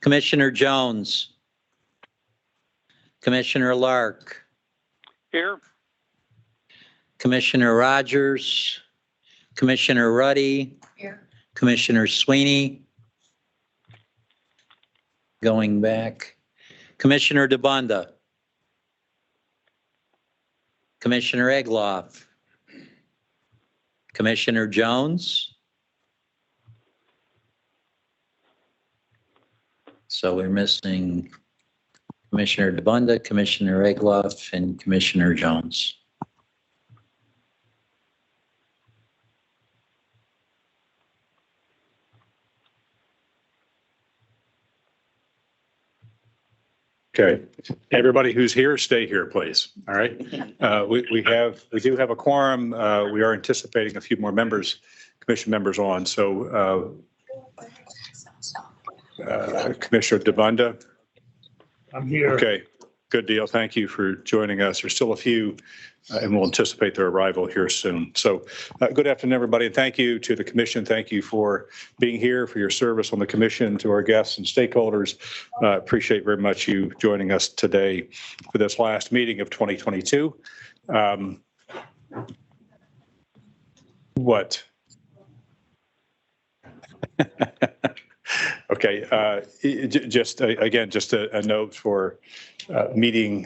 Commissioner Jones. Commissioner Lark. Here. Commissioner Rogers. Commissioner Ruddy. Here. Commissioner Sweeney. Going back. Commissioner DeBunda. Commissioner Egloff. Commissioner Jones. So we're missing Commissioner DeBunda, Commissioner Egloff, and Commissioner Jones. Okay, everybody who's here, stay here, please. All right. We do have a quorum. We are anticipating a few more members, commission members on. So Commissioner DeBunda. I'm here. Okay, good deal. Thank you for joining us. There's still a few, and we'll anticipate their arrival here soon. So good afternoon, everybody, and thank you to the commission. Thank you for being here, for your service on the commission, to our guests and stakeholders. Appreciate very much you joining us today for this last meeting of 2022. What? Okay, just again, just a note for meeting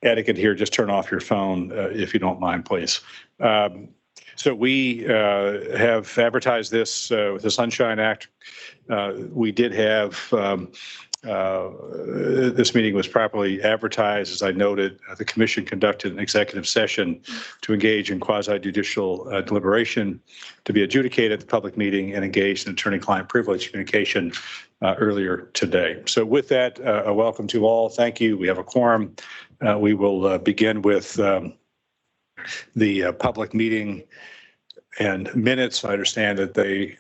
etiquette here. Just turn off your phone if you don't mind, please. So we have advertised this with the Sunshine Act. We did have this meeting was properly advertised. As I noted, the commission conducted an executive session to engage in quasi-judicial deliberation to be adjudicated at the public meeting and engaged in attorney-client privilege communication earlier today. So with that, a welcome to all. Thank you. We have a quorum. We will begin with the public meeting and minutes. I understand that they.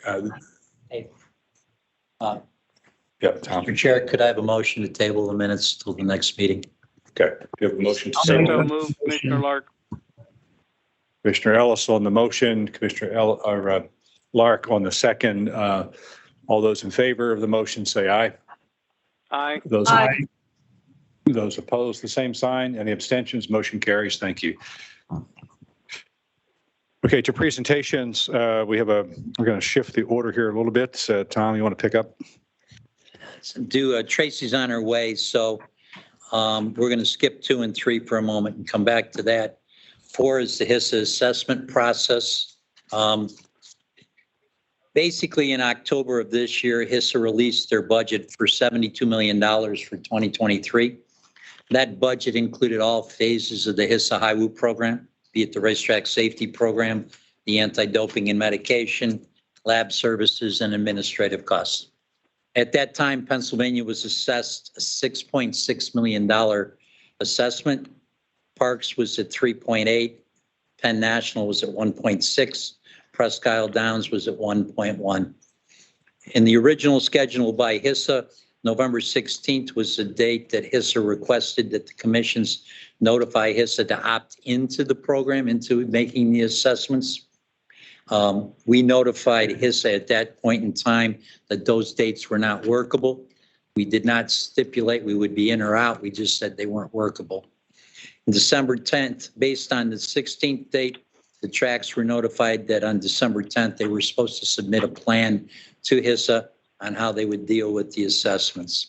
Yeah, Tom. Mr. Chair, could I have a motion to table the minutes till the next meeting? Okay. Do you have a motion to So table? move, Commissioner Lark. Commissioner Ellis on the motion, Commissioner Lark on the second. All those in favor of the motion say aye. Aye. Those opposed, the same sign. Any abstentions? Motion carries. Thank you. Okay, to presentations, we're going to shift the order here a little bit. Tom, you want to pick up? Tracy's on her way, so we're going to skip 2 and 3 for a moment and come back to that. 4 is the HISA assessment process. Basically, in October of this year, HISA released their budget for $72 million for 2023. That budget included all phases of the HISA HIWU program, be it the racetrack safety program, the anti-doping and medication, lab services, and administrative costs. At that time, Pennsylvania was assessed a $6.6 million assessment. Parks was at 3.8. Penn National was at 1.6. Presque Isle Downs was at 1.1. In the original schedule by HISA, November 16th was the date that HISA requested that the commissions notify HISA to opt into the program, into making the assessments. We notified HISA at that point in time that those dates were not workable. We did not stipulate we would be in or out. We just said they weren't workable. On December 10th, based on the 16th date, the tracks were notified that on December 10th, they were supposed to submit a plan to HISA on how they would deal with the assessments.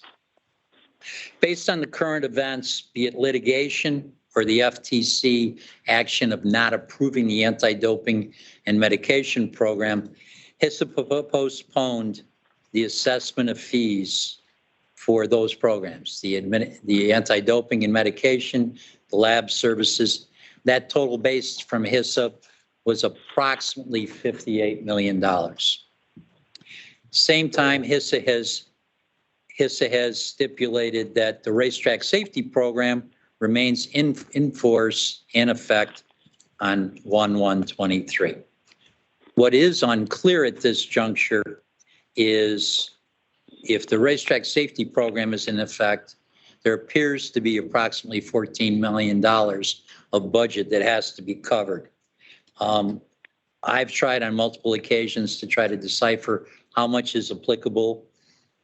Based on the current events, be it litigation or the FTC action of not approving the anti-doping and medication program, HISA postponed the assessment of fees for those programs, the anti-doping and medication, the lab services. That total base from HISA was approximately $58 million. Same time, HISA has stipulated that the racetrack safety program remains in force, in effect, on 1/1/23. What is unclear at this juncture is if the racetrack safety program is in effect, there appears to be approximately $14 million of budget that has to be covered. I've tried on multiple occasions to try to decipher how much is applicable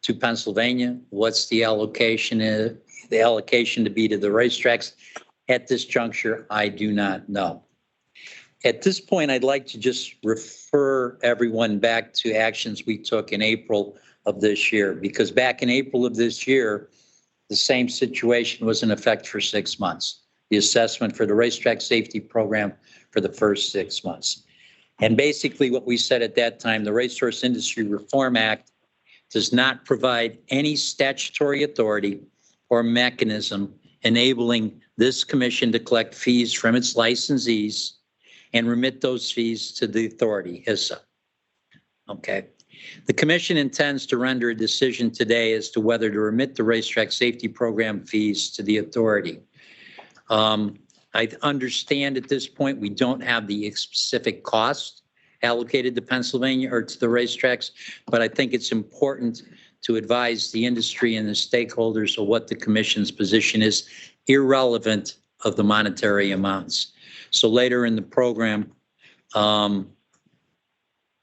to Pennsylvania? What's the allocation to be to the racetracks? At this juncture, I do not know. At this point, I'd like to just refer everyone back to actions we took in April of this year, because back in April of this year, the same situation was in effect for 6 months. The assessment for the racetrack safety program for the first 6 months. And basically what we said at that time, the Racehorse Industry Reform Act does not provide any statutory authority or mechanism enabling this commission to collect fees from its licensees and remit those fees to the authority, HISA. Okay. The commission intends to render a decision today as to whether to remit the racetrack safety program fees to the authority. I understand at this point we don't have the specific cost allocated to Pennsylvania or to the racetracks, but I think it's important to advise the industry and the stakeholders of what the commission's position is, irrelevant of the monetary amounts. So later in the program,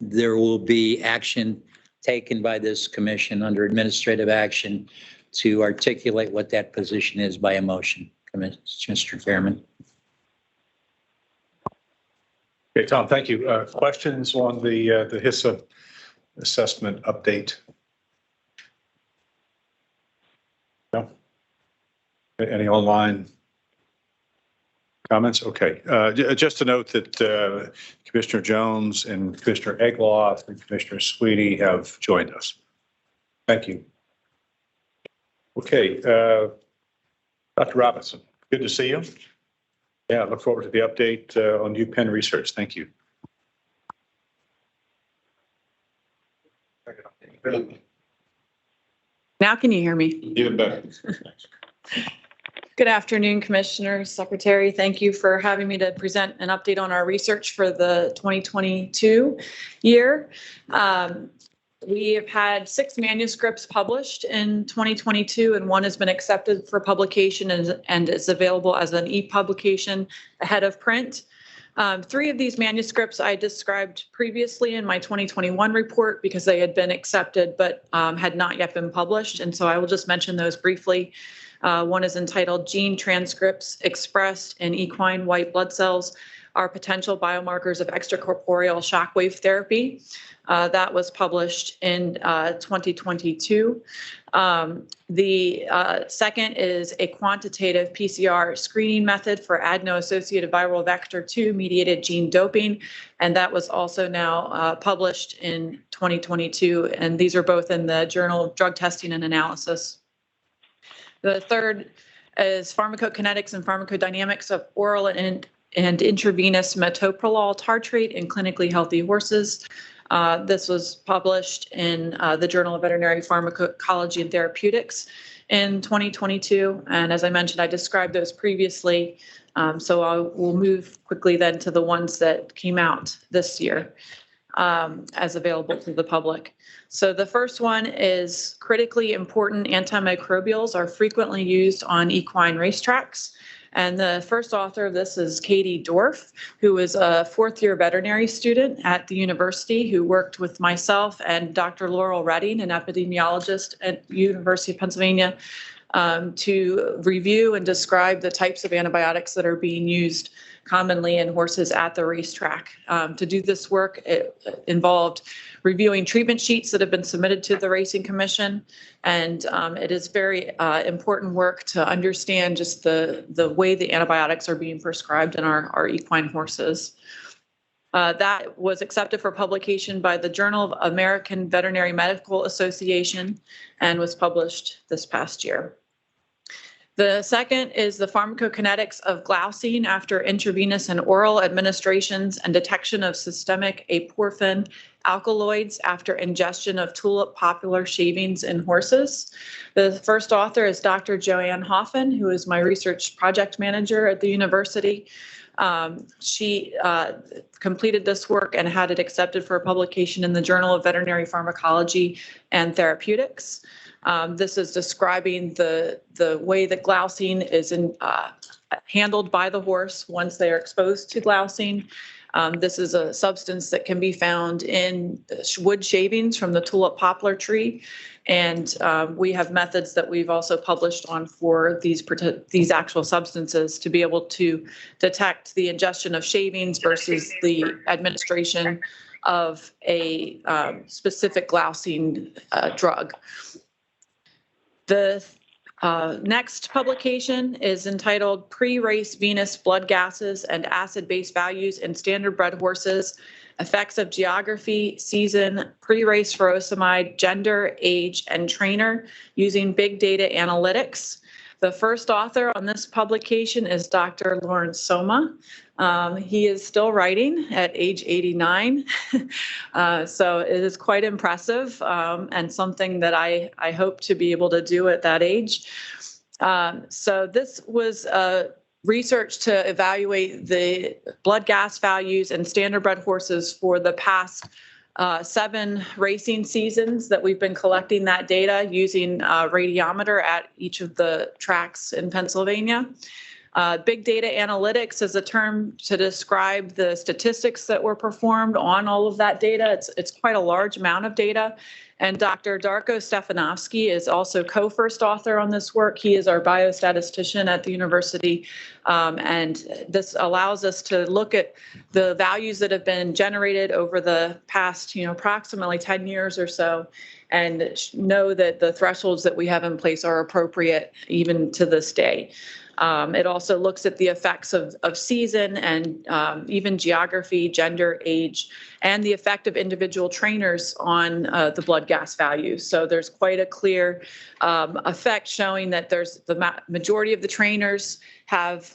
there will be action taken by this commission under administrative action to articulate what that position is by a motion. Mr. Chairman. Okay, Tom, thank you. Questions on the HISA assessment update? No? Any online comments? Okay. Just to note that Commissioner Jones and Commissioner Egloff and Commissioner Sweeney have joined us. Thank you. Okay. Dr. Robinson, good to see you. Yeah, I look forward to the update on UPenn research. Thank you. Now can you hear me? Even better. Good afternoon, Commissioners, Secretary. Thank you for having me to present an update on our research for the 2022 year. We have had 6 manuscripts published in 2022, and 1 has been accepted for publication and is available as an e-publication ahead of print. 3 of these manuscripts I described previously in my 2021 report because they had been accepted but had not yet been published, and so I will just mention those briefly. 1 is entitled Gene Transcripts Expressed in Equine White Blood Cells Are Potential Biomarkers of Extracorporeal Shockwave Therapy. That was published in 2022. The second is a quantitative PCR screening method for adeno-associated viral vector 2 mediated gene doping, and that was also now published in 2022, and these are both in the Journal of Drug Testing and Analysis. The third is pharmacokinetics and pharmacodynamics of oral and intravenous metoprolol tartrate in clinically healthy horses. This was published in the Journal of Veterinary Pharmacology and Therapeutics in 2022. And as I mentioned, I described those previously. So I will move quickly then to the ones that came out this year as available to the public. So the first one is critically important antimicrobials are frequently used on equine racetracks. And the first author of this is Katie Dorff, who is a 4th-year veterinary student at the university who worked with myself and Dr. Laurel Redding, an epidemiologist at University of Pennsylvania, to review and describe the types of antibiotics that are being used commonly in horses at the racetrack. To do this work, it involved reviewing treatment sheets that have been submitted to the Racing Commission, and it is very important work to understand just the way the antibiotics are being prescribed in our equine horses. That was accepted for publication by the Journal of American Veterinary Medical Association and was published this past year. The second is the pharmacokinetics of glycine after intravenous and oral administrations and detection of systemic aporphin alkaloids after ingestion of tulip popular shavings in horses. The first author is Dr. Joanne Hoffman, who is my research project manager at the university. She completed this work and had it accepted for publication in the Journal of Veterinary Pharmacology and Therapeutics. This is describing the way that glycine is handled by the horse once they are exposed to glycine, This is a substance that can be found in wood shavings from the tulip poplar tree. And we have methods that we've also published on for these actual substances to be able to detect the ingestion of shavings versus the administration of a specific glycine drug. The next publication is entitled Pre-Race Venous Blood Gases and Acid-Base Values in Standardbred Horses, Effects of Geography, Season, Pre-Race Furosemide, Gender, Age, and Trainer using Big Data Analytics. The first author on this publication is Dr. Lawrence Soma. He is still writing at age 89. So it is quite impressive and something that I hope to be able to do at that age. So this was research to evaluate the blood gas values in standardbred horses for the past 7 racing seasons that we've been collecting that data using radiometer at each of the tracks in Pennsylvania. Big data analytics is a term to describe the statistics that were performed on all of that data. It's quite a large amount of data. And Dr. Darko Stefanovsky is also co-first author on this work. He is our biostatistician at the university. And this allows us to look at the values that have been generated over the past, approximately 10 years or so, and know that the thresholds that we have in place are appropriate even to this day. It also looks at the effects of season and even geography, gender, age, and the effect of individual trainers on the blood gas values. So there's quite a clear effect showing that there's the majority of the trainers have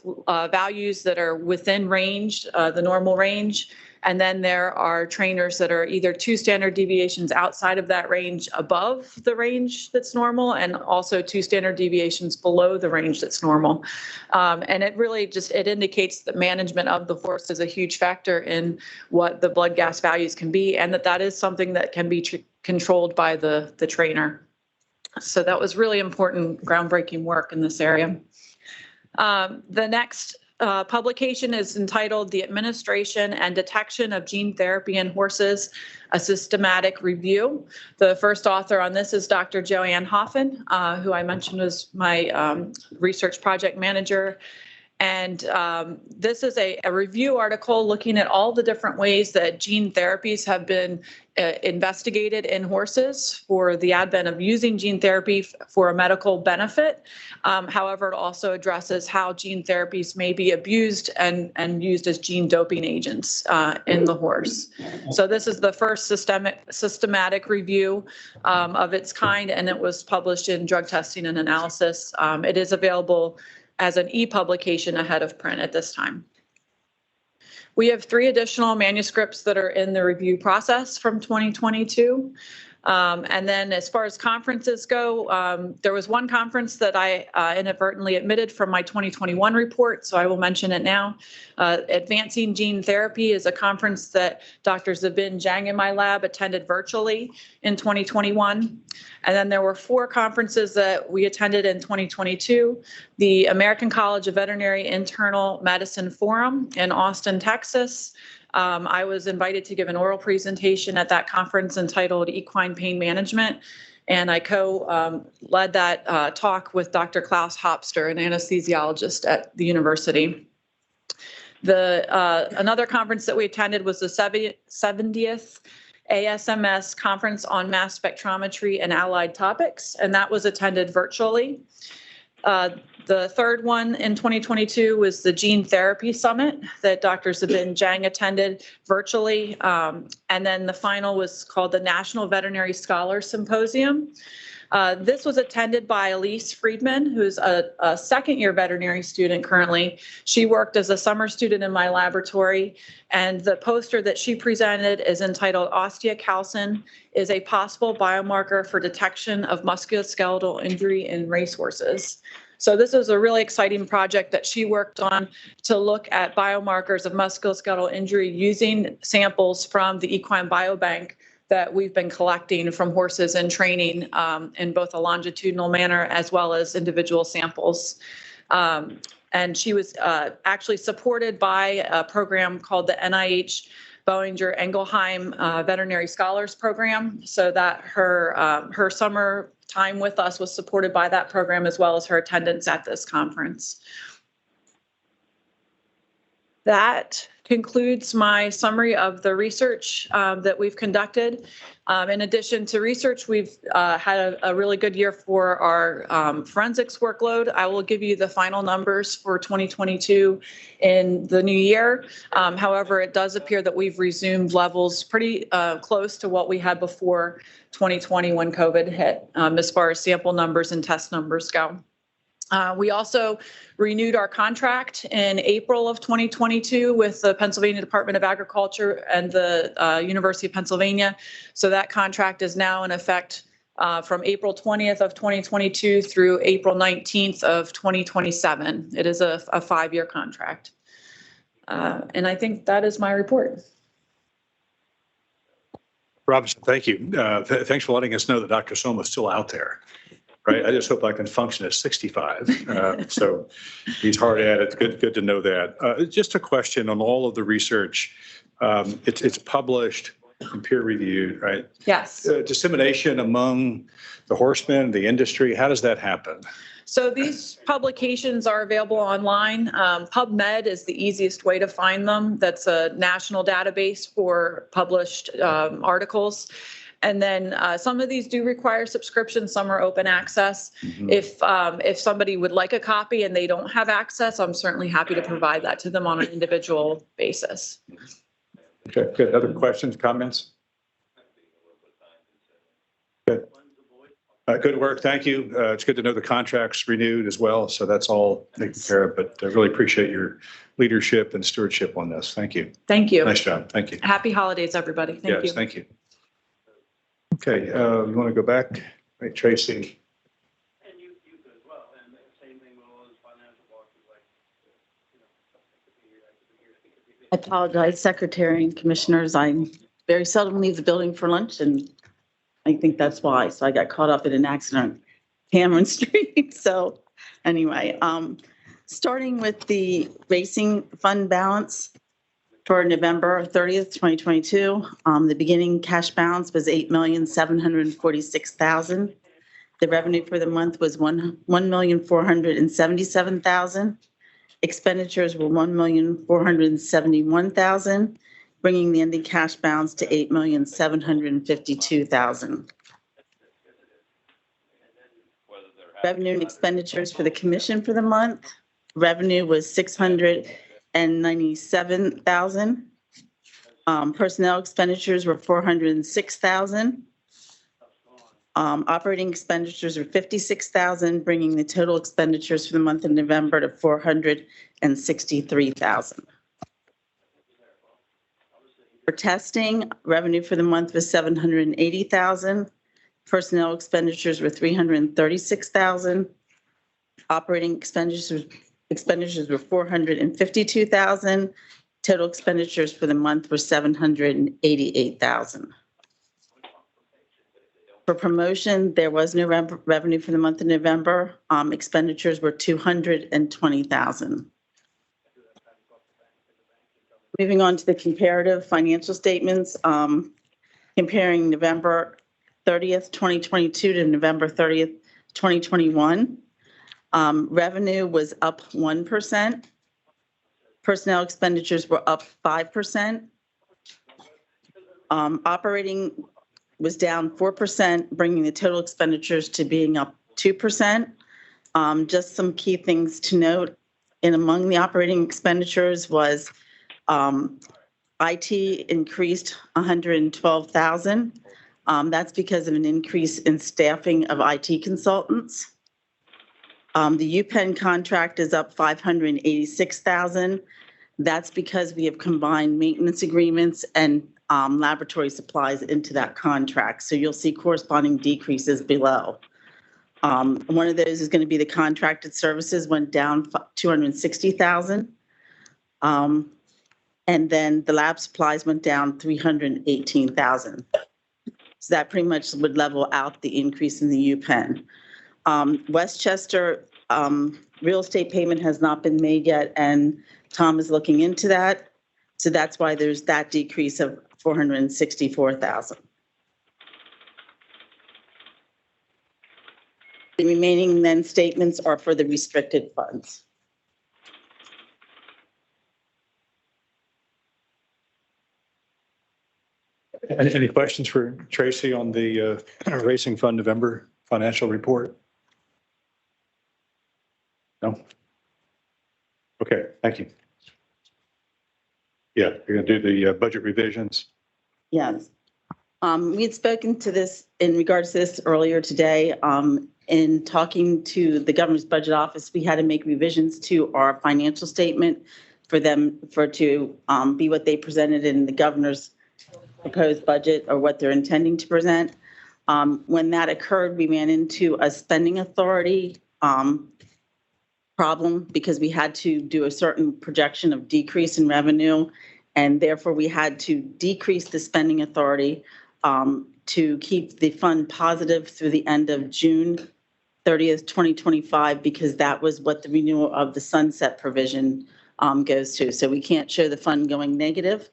values that are within range, the normal range. And then there are trainers that are either 2 standard deviations outside of that range above the range that's normal, and also 2 standard deviations below the range that's normal. And it really it indicates that management of the horse is a huge factor in what the blood gas values can be, and that is something that can be controlled by the trainer. So that was really important, groundbreaking work in this area. The next publication is entitled The Administration and Detection of Gene Therapy in Horses, a Systematic Review. The first author on this is Dr. Joanne Hoffen, who I mentioned was my research project manager. And this is a review article looking at all the different ways that gene therapies have been investigated in horses for the advent of using gene therapy for a medical benefit. However, it also addresses how gene therapies may be abused and used as gene doping agents in the horse. So this is the first systematic review of its kind, and it was published in Drug Testing and Analysis. It is available as an e-publication ahead of print at this time. We have 3 additional manuscripts that are in the review process from 2022. And then as far as conferences go, there was one conference that I inadvertently omitted from my 2021 report, so I will mention it now. Advancing Gene Therapy is a conference that Dr. Zabin Jang in my lab attended virtually in 2021. And then there were 4 conferences that we attended in 2022. The American College of Veterinary Internal Medicine Forum in Austin, Texas. I was invited to give an oral presentation at that conference entitled Equine Pain Management, and I co-led that talk with Dr. Klaus Hopster, an anesthesiologist at the university. Another conference that we attended was the 70th ASMS Conference on Mass Spectrometry and Allied Topics, and that was attended virtually. The third one in 2022 was the Gene Therapy Summit that Dr. Zabin Jang attended virtually. And then the final was called the National Veterinary Scholar Symposium. This was attended by Elise Friedman, who's a second-year veterinary student currently. She worked as a summer student in my laboratory, and the poster that she presented is entitled Osteocalcin is a possible biomarker for detection of musculoskeletal injury in racehorses. So this is a really exciting project that she worked on to look at biomarkers of musculoskeletal injury using samples from the Equine Biobank that we've been collecting from horses in training in both a longitudinal manner as well as individual samples. And she was actually supported by a program called the NIH Boehringer Ingelheim Veterinary Scholars Program, so that her summer time with us was supported by that program, as well as her attendance at this conference. That concludes my summary of the research that we've conducted. In addition to research, we've had a really good year for our forensics workload. I will give you the final numbers for 2022 in the new year. However, it does appear that we've resumed levels pretty close to what we had before 2020 when COVID hit, as far as sample numbers and test numbers go. We also renewed our contract in April of 2022 with the Pennsylvania Department of Agriculture and the University of Pennsylvania. So that contract is now in effect from April 20th of 2022 through April 19th of 2027. It is a 5-year contract. And I think that is my report. Robinson, thank you. Thanks for letting us know that Dr. Soma is still out there. Right. I just hope I can function at 65. So he's hard at it. Good to know that. Just a question on all of the research. It's published and peer reviewed, right? Yes. Dissemination among the horsemen, the industry. How does that happen? So these publications are available online. PubMed is the easiest way to find them. That's a national database for published articles. And then some of these do require subscription, some are open access. Mm-hmm. If somebody would like a copy and they don't have access, I'm certainly happy to provide that to them on an individual basis. Okay, good. Other questions, comments? Good. Good work. Thank you. It's good to know the contract's renewed as well. So that's all taken care of. But I really appreciate your leadership and stewardship on this. Thank you. Thank you. Nice job. Thank you. Happy holidays, everybody. Thank you. Yes, thank you. Okay, you want to go back? Right, Tracy. And you could as well, and the same thing with all those financial boxes, like, I apologize, Secretary and Commissioners. I very seldom leave the building for lunch, and I think that's why. So I got caught up in an accident on Cameron Street. So anyway, starting with the racing fund balance for November 30th, 2022, the beginning cash balance was $8,746,000. The revenue for the month was $1,477,000. Expenditures were $1,471,000, bringing the ending cash balance to $8,752,000. Revenue and expenditures for the commission for the month. Revenue was $697,000. Personnel expenditures were $406,000. Operating expenditures were $56,000, bringing the total expenditures for the month of November to $463,000. For testing, revenue for the month was $780,000. Personnel expenditures were $336,000. Operating expenditures were $452,000. Total expenditures for the month were $788,000. For promotion, there was no revenue for the month of November. Expenditures were $220,000. Moving on to the comparative financial statements, comparing November 30th, 2022 to November 30th, 2021. Revenue was up 1%. Personnel expenditures were up 5%. Operating was down 4%, bringing the total expenditures to being up 2%. Just some key things to note, and among the operating expenditures was IT increased $112,000. That's because of an increase in staffing of IT consultants. The UPenn contract is up $586,000. That's because we have combined maintenance agreements and laboratory supplies into that contract. So you'll see corresponding decreases below. One of those is going to be the contracted services went down $260,000. And then the lab supplies went down $318,000. So that pretty much would level out the increase in the UPenn. Westchester real estate payment has not been made yet, and Tom is looking into that. So that's why there's that decrease of 464,000. The remaining then statements are for the restricted funds. Any questions for Tracy on the Racing Fund November financial report? No? Okay, thank you. Yeah, you're going to do the budget revisions. Yes. We had spoken to this in regards to this earlier today. In talking to the Governor's Budget Office, we had to make revisions to our financial statement for them to be what they presented in the governor's proposed budget or what they're intending to present. When that occurred, we ran into a spending authority problem because we had to do a certain projection of decrease in revenue, and therefore we had to decrease the spending authority to keep the fund positive through the end of June 30th, 2025, because that was what the renewal of the sunset provision goes to. So we can't show the fund going negative.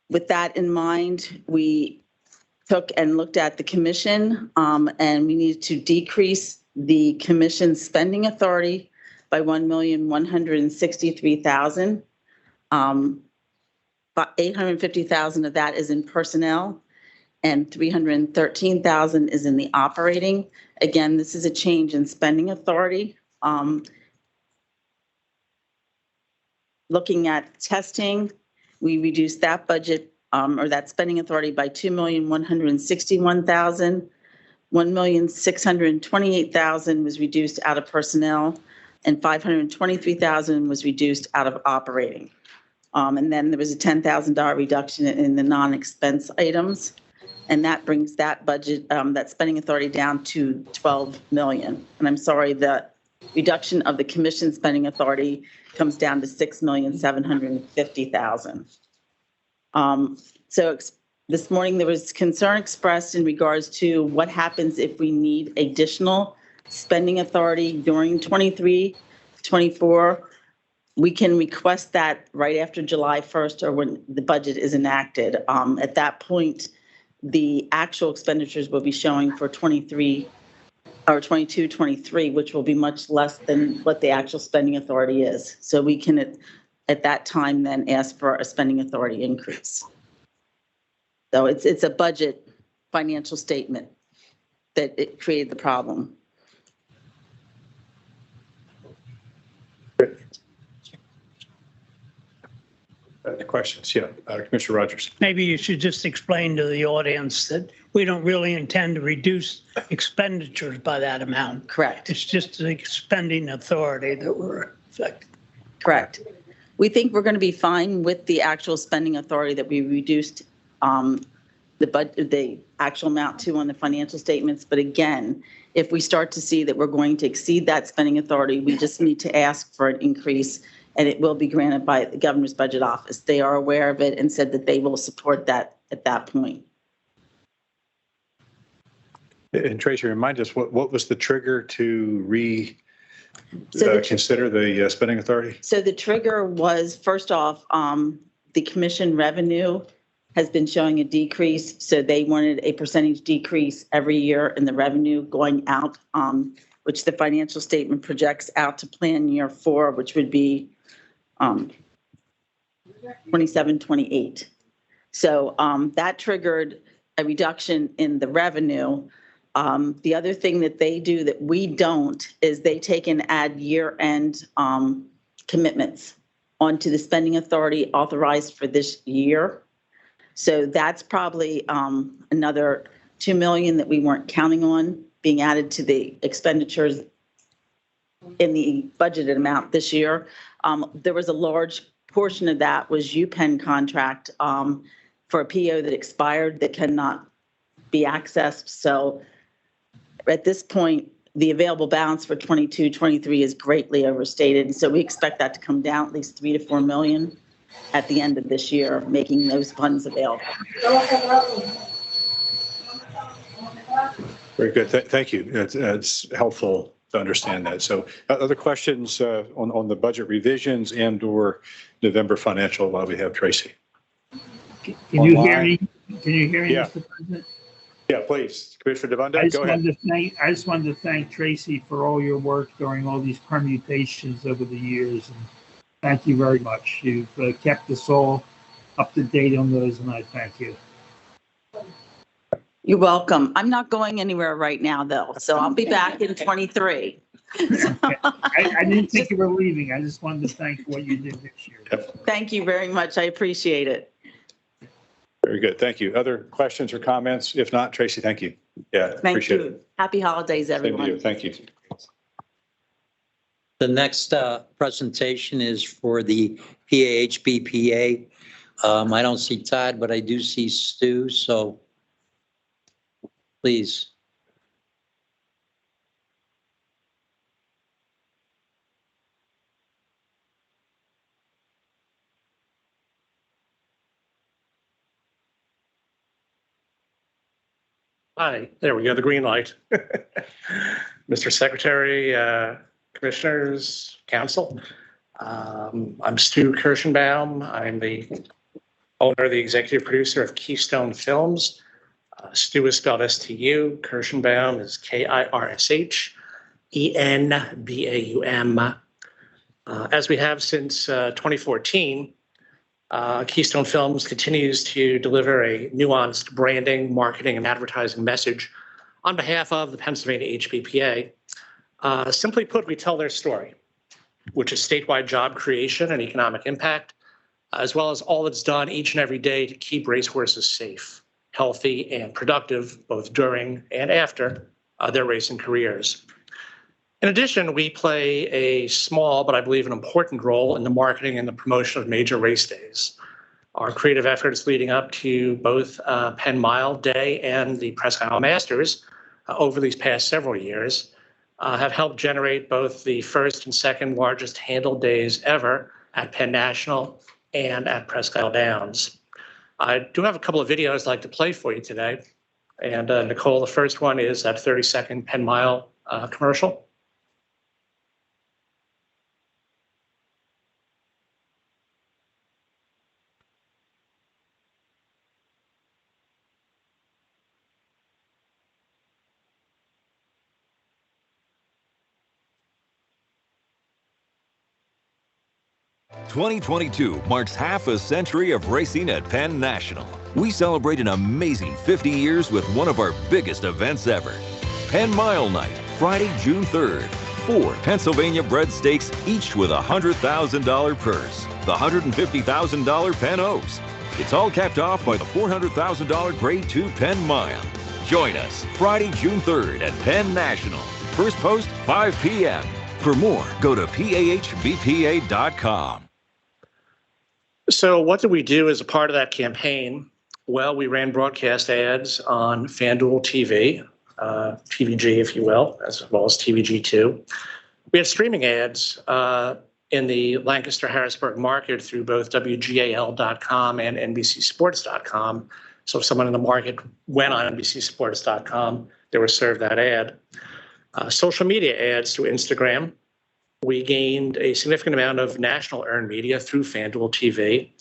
With that in mind, we took and looked at the commission, and we needed to decrease the commission spending authority by $1,163,000. About $850,000 of that is in personnel, and $313,000 is in the operating. Again, this is a change in spending authority. Looking at testing, we reduced that budget or that spending authority by $2,161,000. $1,628,000 was reduced out of personnel, and $523,000 was reduced out of operating. And then there was a $10,000 reduction in the non-expense items, and that brings that budget, that spending authority down to $12 million. And I'm sorry, the reduction of the commission spending authority comes down to $6,750,000. So this morning there was concern expressed in regards to what happens if we need additional spending authority during 23, 24. We can request that right after July 1st or when the budget is enacted. At that point, the actual expenditures will be showing for 23 or 22, 23, which will be much less than what the actual spending authority is. So we can at that time then ask for a spending authority increase. So it's a budget financial statement that it created the problem. Questions? Yeah, Commissioner Rogers. Maybe you should just explain to the audience that we don't really intend to reduce expenditures by that amount. Correct. It's just the spending authority that we're affecting. Correct. We think we're going to be fine with the actual spending authority that we reduced the actual amount to on the financial statements. But again, if we start to see that we're going to exceed that spending authority, we just need to ask for an increase, and it will be granted by the Governor's Budget Office. They are aware of it and said that they will support that at that point. And Tracy, remind us, what was the trigger to So consider the spending authority? So the trigger was, first off, the commission revenue has been showing a decrease. So they wanted a percentage decrease every year in the revenue going out, which the financial statement projects out to plan year 4, which would be 27, 28. So that triggered a reduction in the revenue. The other thing that they do that we don't is they take and add year-end commitments onto the spending authority authorized for this year. So that's probably another $2 million that we weren't counting on being added to the expenditures in the budgeted amount this year. There was a large portion of that was UPenn contract for a PO that expired that cannot be accessed. So at this point, the available balance for 22, 23 is greatly overstated. So we expect that to come down at least $3 to $4 million at the end of this year, making those funds available. Very good. Thank you. It's helpful to understand that. So other questions on the budget revisions and/or November financial while we have Tracy? Can you hear Online. me? Can you hear me, Yeah. Mr. President? Yeah, please. Commissioner I Devunda, just go ahead. I just wanted to thank Tracy for all your work during all these permutations over the years. And thank you very much. You've kept us all up to date on those, and I thank you. You're welcome. I'm not going anywhere right now, though, so I'll be back in 23. I didn't think you were leaving. I just wanted to thank what you did this year. Thank you very much. I appreciate it. Very good. Thank you. Other questions or comments? If not, Tracy, thank you. Yeah, Thank appreciate it. you. Happy holidays, Same to you. everyone. Thank you. The next presentation is for the PAHBPA. I don't see Todd, but I do see Stu, so please. Hi, there we go, the green light. Mr. Secretary, Commissioners, Council. I'm Stu Kirschenbaum. I'm the owner, the executive producer of Keystone Films. Stu is spelled S-T-U. Kirschenbaum is K-I-R-S-H-E-N-B-A-U-M. As we have since 2014, Keystone Films continues to deliver a nuanced branding, marketing, and advertising message on behalf of the Pennsylvania HBPA. Simply put, we tell their story, which is statewide job creation and economic impact, as well as all that's done each and every day to keep racehorses safe, healthy, and productive, both during and after their racing careers. In addition, we play a small, but I believe an important role in the marketing and the promotion of major race days. Our creative efforts leading up to both Penn Mile Day and the Presque Isle Masters over these past several years have helped generate both the first and second largest handle days ever at Penn National and at Presque Isle Downs. I do have a couple of videos I'd like to play for you today. And Nicole, the first one is that 30-second Penn Mile commercial. "2022 marks half a century of racing at Penn National. We celebrate an amazing 50 years with one of our biggest events ever. Penn Mile Night, Friday, June 3rd. 4 Pennsylvania bred stakes, each with a $100,000 purse. The $150,000 Penn Oaks. It's all capped off by the $400,000 Grade 2 Penn Mile. Join us Friday, June 3rd at Penn National. First post, 5 p.m. For more, go to PAHBPA.com. So what did we do as a part of that campaign? Well, we ran broadcast ads on FanDuel TV, TVG, if you will, as well as TVG2. We had streaming ads in the Lancaster-Harrisburg market through both WGAL.com and NBCSports.com. So if someone in the market went on NBCSports.com, they were served that ad. Social media ads through Instagram. We gained a significant amount of national earned media through FanDuel TV,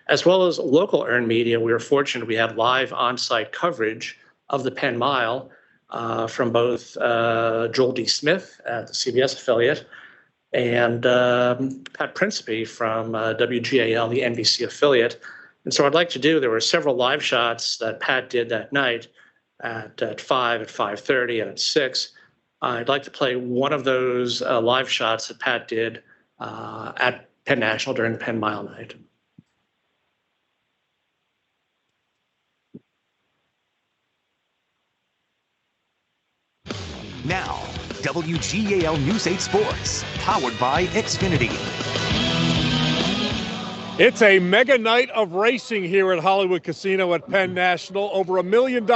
as well as local earned media. We were fortunate we had live on-site coverage of the Penn Mile from both Joel D. Smith at the CBS affiliate and Pat Principe from WGAL, the NBC affiliate. And so I'd like to do, there were several live shots that Pat did that night at 5, at 5:30, and at 6. I'd like to play one of those live shots that Pat did at Penn National during the Penn Mile Night. Now, WGAL News 8 Sports, powered by Xfinity. It's a mega night of racing here at Hollywood Casino at Penn National. Over $1 million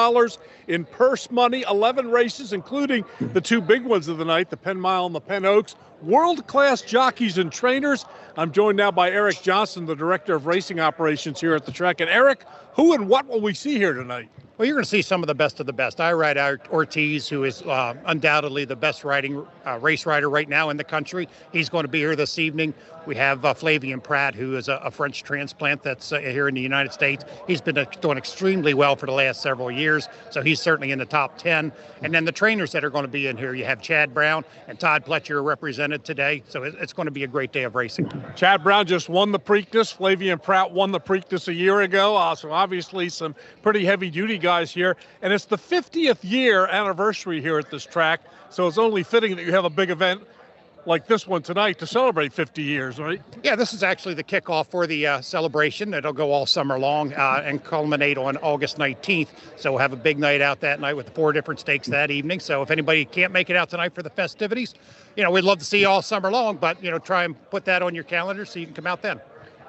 in purse money, 11 races, including the 2 big ones of the night, the Penn Mile and the Penn Oaks. World-class jockeys and trainers. I'm joined now by Eric Johnson, the Director of Racing Operations here at the track. And Eric, who and what will we see here tonight? Well, you're going to see some of the best. I ride Ortiz, who is undoubtedly the best riding race rider right now in the country. He's going to be here this evening. We have Flavien Prat, who is a French transplant that's here in the United States. He's been doing extremely well for the last several years, so he's certainly in the top 10. And then the trainers that are going to be in here, you have Chad Brown and Todd Pletcher represented today, so it's going to be a great day of racing. Chad Brown just won the Preakness. Flavien Prat won the Preakness a year ago. So obviously some pretty heavy-duty guys here. And it's the 50th year anniversary here at this track, so it's only fitting that you have a big event like this one tonight to celebrate 50 years, right? Yeah, this is actually the kickoff for the celebration. It'll go all summer long and culminate on August 19th. So we'll have a big night out that night with 4 different stakes that evening. So if anybody can't make it out tonight for the festivities, we'd love to see you all summer long, but, try and put that on your calendar so you can come out then.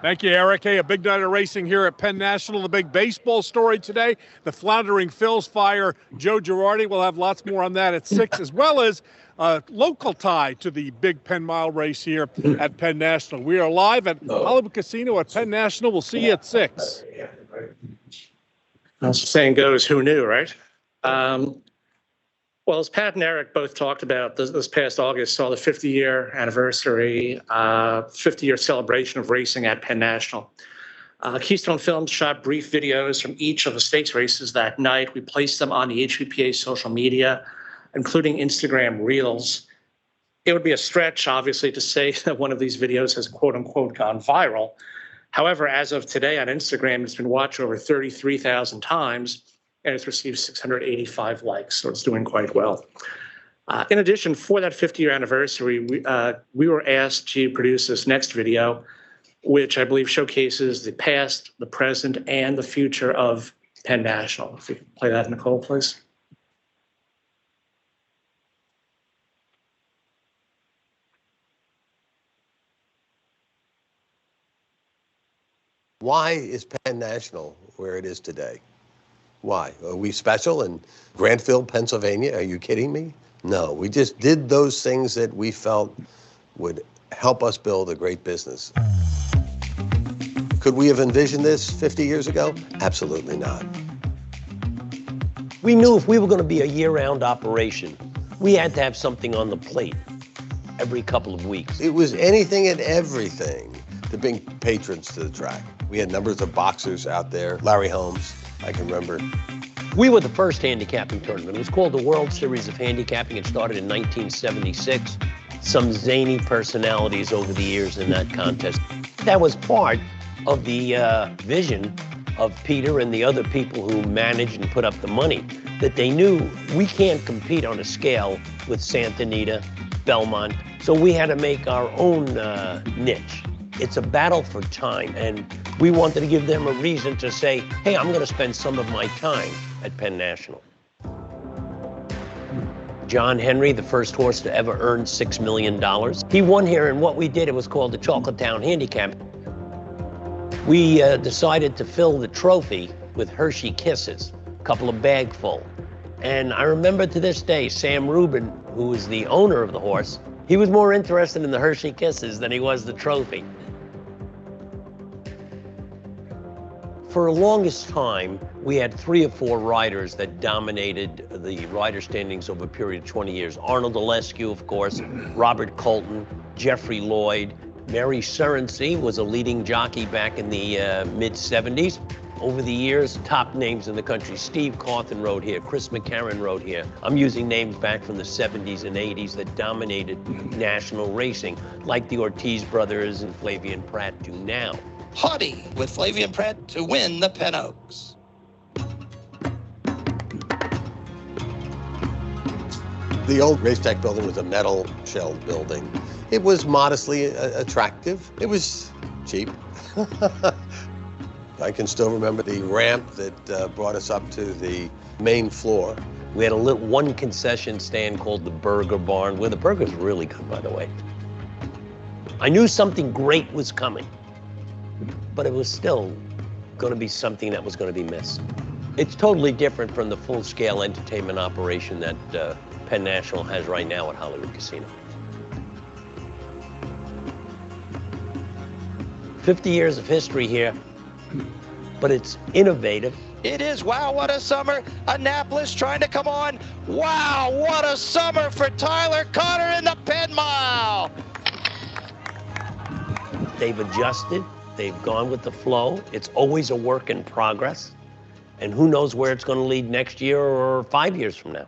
Thank you, Eric. Hey, a big night of racing here at Penn National. The big baseball story today, the Floundering Phil's Fire. Joe Girardi will have lots more on that at 6, as well as a local tie to the big Penn Mile race here at Penn National. We are live at Hollywood Casino at Penn National. We'll see you at 6. As the saying goes, who knew, right? Well, as Pat and Eric both talked about, this past August saw the 50-year anniversary, 50-year celebration of racing at Penn National. Keystone Films shot brief videos from each of the stakes races that night. We placed them on the HVPA social media, including Instagram Reels. It would be a stretch, obviously, to say that one of these videos has quote-unquote gone viral. However, as of today on Instagram, it's been watched over 33,000 times, and it's received 685 likes, so it's doing quite well. In addition, for that 50-year anniversary, we were asked to produce this next video, which I believe showcases the past, the present, and the future of Penn National. If you could play that, Nicole, please. Why is Penn National where it is today? Why? Are we special in Grantville, Pennsylvania? Are you kidding me? No, we just did those things that we felt would help us build a great business. Could we have envisioned this 50 years ago? Absolutely not. We knew if we were going to be a year-round operation, we had to have something on the plate every couple of weeks. It was anything and everything to bring patrons to the track. We had numbers of boxers out there. Larry Holmes, I can remember. We were the first handicapping tournament. It was called the World Series of Handicapping. It started in 1976. Some zany personalities over the years in that contest. That was part of the vision of Peter and the other people who managed and put up the money, that they knew we can't compete on a scale with Santa Anita, Belmont, so we had to make our own niche. It's a battle for time, and we wanted to give them a reason to say, hey, I'm going to spend some of my time at Penn National. John Henry, the first horse to ever earn $6 million. He won here, and what we did, it was called the Chocolate Town Handicap. We decided to fill the trophy with Hershey Kisses, a couple of bagful. And I remember to this day, Sam Rubin, who was the owner of the horse, he was more interested in the Hershey Kisses than he was the trophy. For the longest time, we had 3 or 4 riders that dominated the rider standings over a period of 20 years. Arnold Alescu, of course, Robert Colton, Jeffrey Lloyd. Mary Surrency was a leading jockey back in the mid-70s. Over the years, top names in the country. Steve Cawthon rode here, Chris McCarron rode here. I'm using names back from the 70s and 80s that dominated national racing, like the Ortiz brothers and Flavien Prat do now. Haughty with Flavien Prat to win the Penn Oaks. The old racetrack building was a metal shelled building. It was modestly attractive. It was cheap. I can still remember the ramp that brought us up to the main floor. We had a little one concession stand called the Burger Barn, where the burgers were really good, by the way. I knew something great was coming, but it was still going to be something that was going to be missed. It's totally different from the full-scale entertainment operation that Penn National has right now at Hollywood Casino. 50 years of history here, but it's innovative, It is. Wow, what a summer. Annapolis trying to come on. Wow, what a summer for Tyler Connor in the Penn Mile. They've adjusted. They've gone with the flow. It's always a work in progress. And who knows where it's going to lead next year or 5 years from now.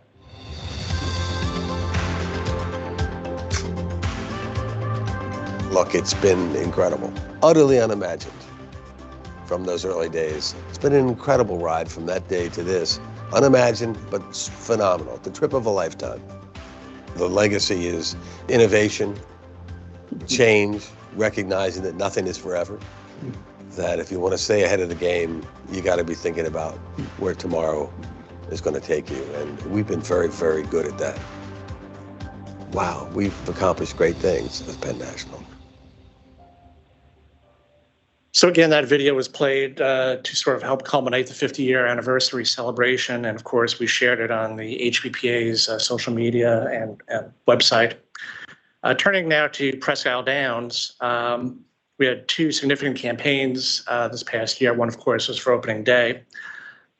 Look, it's been incredible, utterly unimagined from those early days. It's been an incredible ride from that day to this. Unimagined, but phenomenal. The trip of a lifetime. The legacy is innovation, change, recognizing that nothing is forever. That if you want to stay ahead of the game, you got to be thinking about where tomorrow is going to take you. And we've been very, very good at that. Wow, we've accomplished great things as Penn National. So again, that video was played to sort of help culminate the 50-year anniversary celebration. And of course, we shared it on the HBPA's social media and website. Turning now to Presque Isle Downs, we had two significant campaigns this past year. One, of course, was for opening day.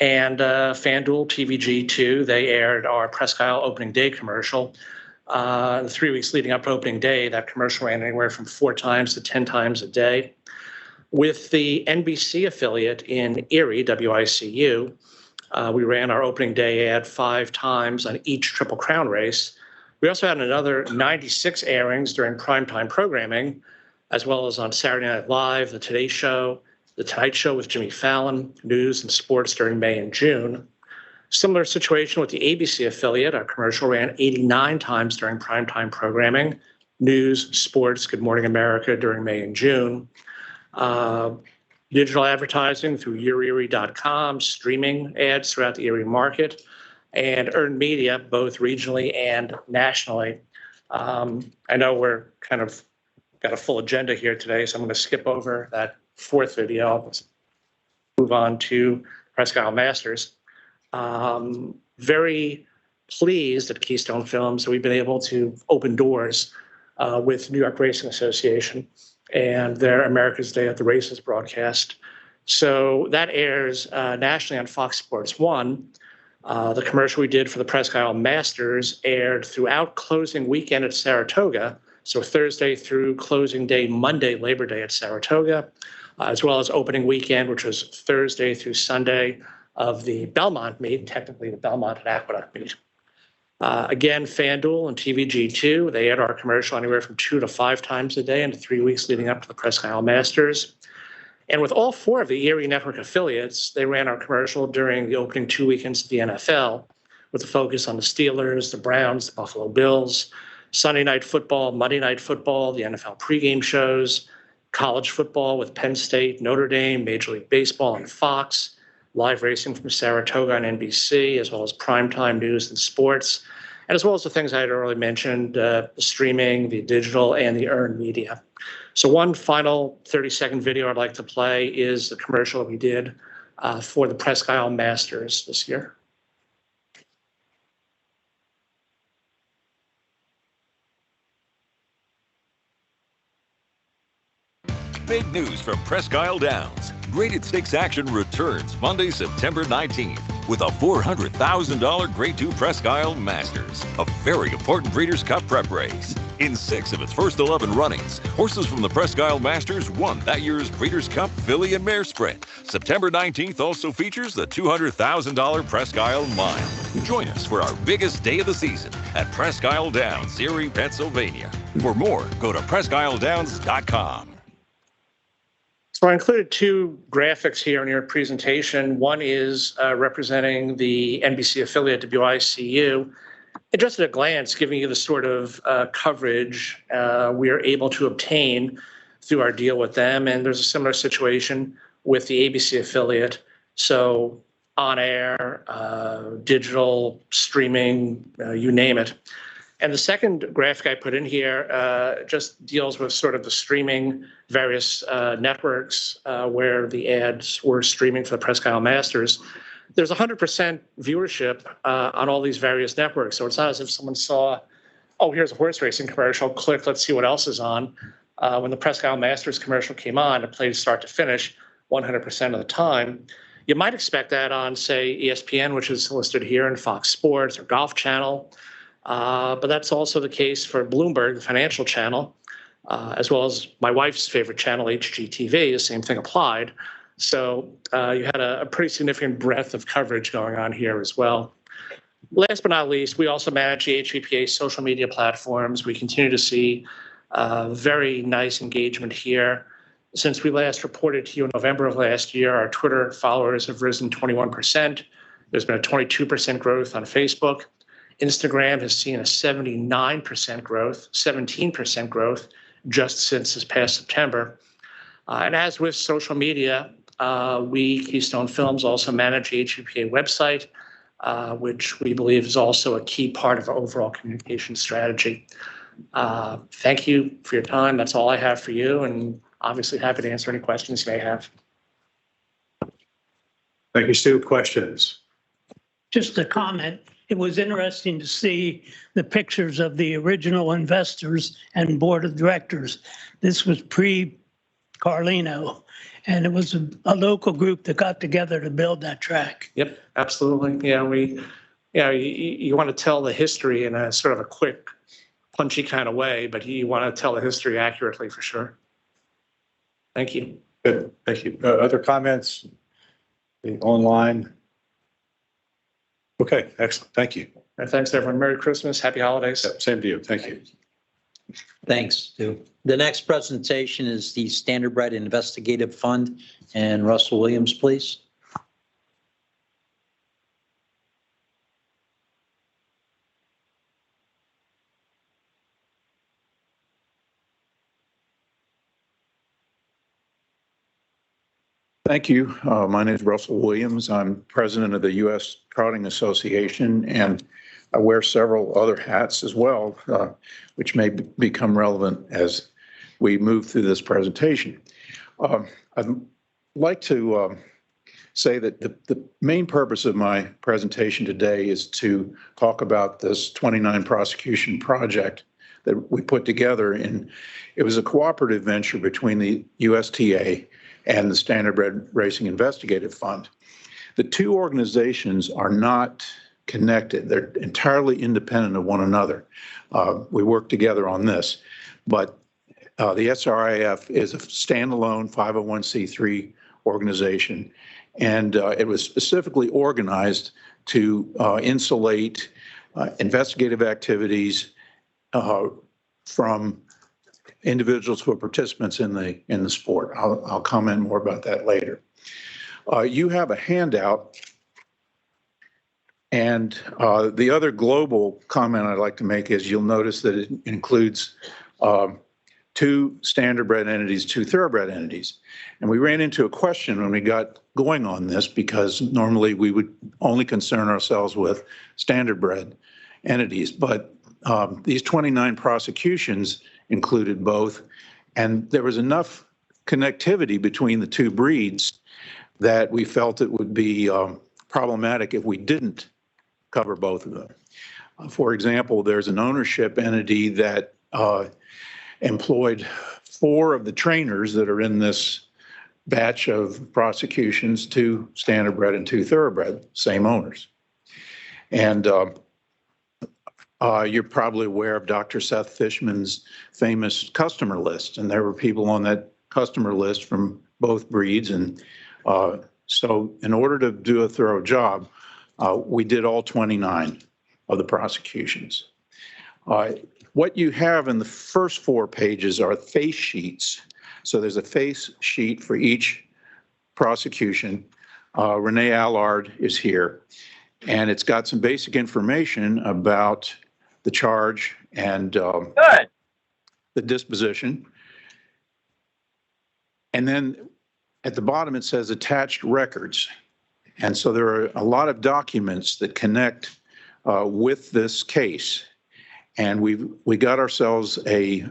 And FanDuel TVG2, they aired our Presque Isle opening day commercial. The 3 weeks leading up to opening day, that commercial ran anywhere from 4 times to 10 times a day. With the NBC affiliate in Erie, WICU, we ran our opening day ad 5 times on each Triple Crown race. We also had another 96 airings during primetime programming, as well as on Saturday Night Live, The Today Show, The Tonight Show with Jimmy Fallon, news and sports during May and June. Similar situation with the ABC affiliate. Our commercial ran 89 times during primetime programming, news, sports, Good Morning America during May and June. Digital advertising through YourErie.com, streaming ads throughout the Erie market, and earned media both regionally and nationally. I know we're kind of got a full agenda here today, so I'm going to skip over that 4th video. I'll move on to Presque Isle Masters. Very pleased at Keystone Films that we've been able to open doors with New York Racing Association and their America's Day at the Races broadcast. So that airs nationally on Fox Sports 1. The commercial we did for the Presque Isle Masters aired throughout closing weekend at Saratoga, so Thursday through closing day, Monday, Labor Day at Saratoga, as well as opening weekend, which was Thursday through Sunday of the Belmont meet, technically the Belmont and Aqueduct meet. Again, FanDuel and TVG2, they aired our commercial anywhere from 2 to 5 times a day in the 3 weeks leading up to the Presque Isle Masters. And with all 4 of the Erie Network affiliates, they ran our commercial during the opening 2 weekends of the NFL, with a focus on the Steelers, the Browns, the Buffalo Bills, Sunday Night Football, Monday Night Football, the NFL pregame shows, college football with Penn State, Notre Dame, Major League Baseball on Fox, live racing from Saratoga on NBC, as well as primetime news and sports, and as well as the things I had already mentioned, the streaming, the digital, and the earned media. So one final 30-second video I'd like to play is the commercial that we did for the Presque Isle Masters this year. Big news from Presque Isle Downs. Graded Stakes action returns Monday, September 19th with a $400,000 Grade 2 Presque Isle Masters, a very important Breeders' Cup prep race. In 6 of its first 11 runnings, horses from the Presque Isle Masters won that year's Breeders' Cup Filly and Mare Sprint. September 19th also features the $200,000 Presque Isle Mile. Join us for our biggest day of the season at Presque Isle Downs, Erie, Pennsylvania. For more, go to PresqueIsleDowns.com. So I included 2 graphics here in your presentation. One is representing the NBC affiliate WICU. And just at a glance, giving you the sort of coverage we are able to obtain through our deal with them. And there's a similar situation with the ABC affiliate. So on air, digital, streaming, you name it. And the second graphic I put in here just deals with sort of the streaming various networks where the ads were streaming for the Presque Isle Masters. There's 100% viewership on all these various networks. So it's not as if someone saw, oh, here's a horse racing commercial, click, let's see what else is on. When the Presque Isle Masters commercial came on, it played start to finish 100% of the time. You might expect that on, say, ESPN, which is listed here, and Fox Sports or Golf Channel. But that's also the case for Bloomberg, the financial channel, as well as my wife's favorite channel, HGTV. The same thing applied. So you had a pretty significant breadth of coverage going on here as well. Last but not least, we also manage the HVPA social media platforms. We continue to see very nice engagement here. Since we last reported to you in November of last year, our Twitter followers have risen 21%. There's been a 22% growth on Facebook. Instagram has seen a 79% growth, 17% growth just since this past September. And as with social media, we, Keystone Films, also manage the HVPA website, which we believe is also a key part of our overall communication strategy. Thank you for your time. That's all I have for you, and obviously happy to answer any questions you may have. Thank you, Stu. Questions? Just a comment. It was interesting to see the pictures of the original investors and board of directors. This was pre-Carlino, and it was a local group that got together to build that track. Yep, absolutely. Yeah, you want to tell the history in a sort of a quick, punchy kind of way, but you want to tell the history accurately for sure. Thank you. Good. Thank you. Other comments? Online? Okay, excellent. Thank you. And thanks, everyone. Merry Christmas. Happy holidays. Yep, same to you. Thank you. Thanks, Stu. The next presentation is the Standardbred Investigative Fund, and Russell Williams, please. Thank you. My name is Russell Williams. I'm president of the U.S. Trouting Association, and I wear several other hats as well, which may become relevant as we move through this presentation. I'd like to say that the main purpose of my presentation today is to talk about this 29 prosecution project that we put together. And it was a cooperative venture between the USTA and the Standardbred Racing Investigative Fund. The two organizations are not connected. They're entirely independent of one another. We work together on this, but the SRIF is a standalone 501c3 organization, and it was specifically organized to insulate investigative activities from individuals who are participants in the sport. I'll comment more about that later. You have a handout, and the other global comment I'd like to make is you'll notice that it includes two standardbred entities, two thoroughbred entities. And we ran into a question when we got going on this, because normally we would only concern ourselves with standardbred entities, but these 29 prosecutions included both, and there was enough connectivity between the two breeds that we felt it would be problematic if we didn't cover both of them. For example, there's an ownership entity that employed 4 of the trainers that are in this batch of prosecutions, 2 standardbred and 2 thoroughbred, same owners. And you're probably aware of Dr. Seth Fishman's famous customer list, and there were people on that customer list from both breeds. And so in order to do a thorough job, we did all 29 of the prosecutions. What you have in the first 4 pages are face sheets. So there's a face sheet for each prosecution. Renee Allard is here, and it's got some basic information about the charge and the disposition. And then at the bottom it says attached records. And so there are a lot of documents that connect with this case. And we got ourselves a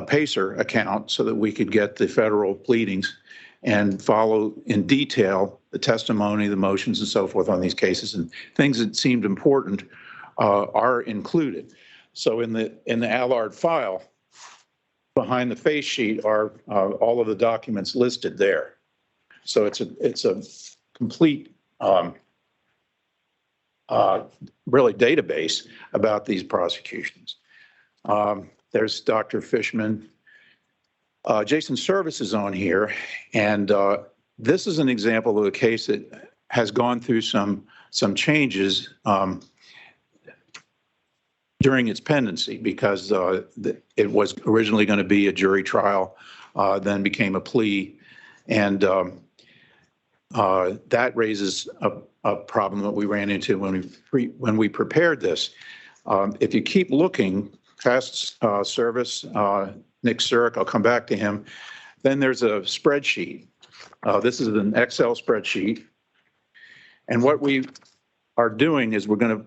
PACER account so that we could get the federal pleadings and follow in detail the testimony, the motions, and so forth on these cases, and things that seemed important are included. So in the Allard file, behind the face sheet are all of the documents listed there. So it's a complete, really database about these prosecutions. There's Dr. Fishman. Jason Service is on here, and this is an example of a case that has gone through some changes during its pendency, because it was originally going to be a jury trial, then became a plea, and that raises a problem that we ran into when we prepared this. If you keep looking past Service, Nick Surik, I'll come back to him. Then there's a spreadsheet. This is an Excel spreadsheet. And what we are doing is we're going to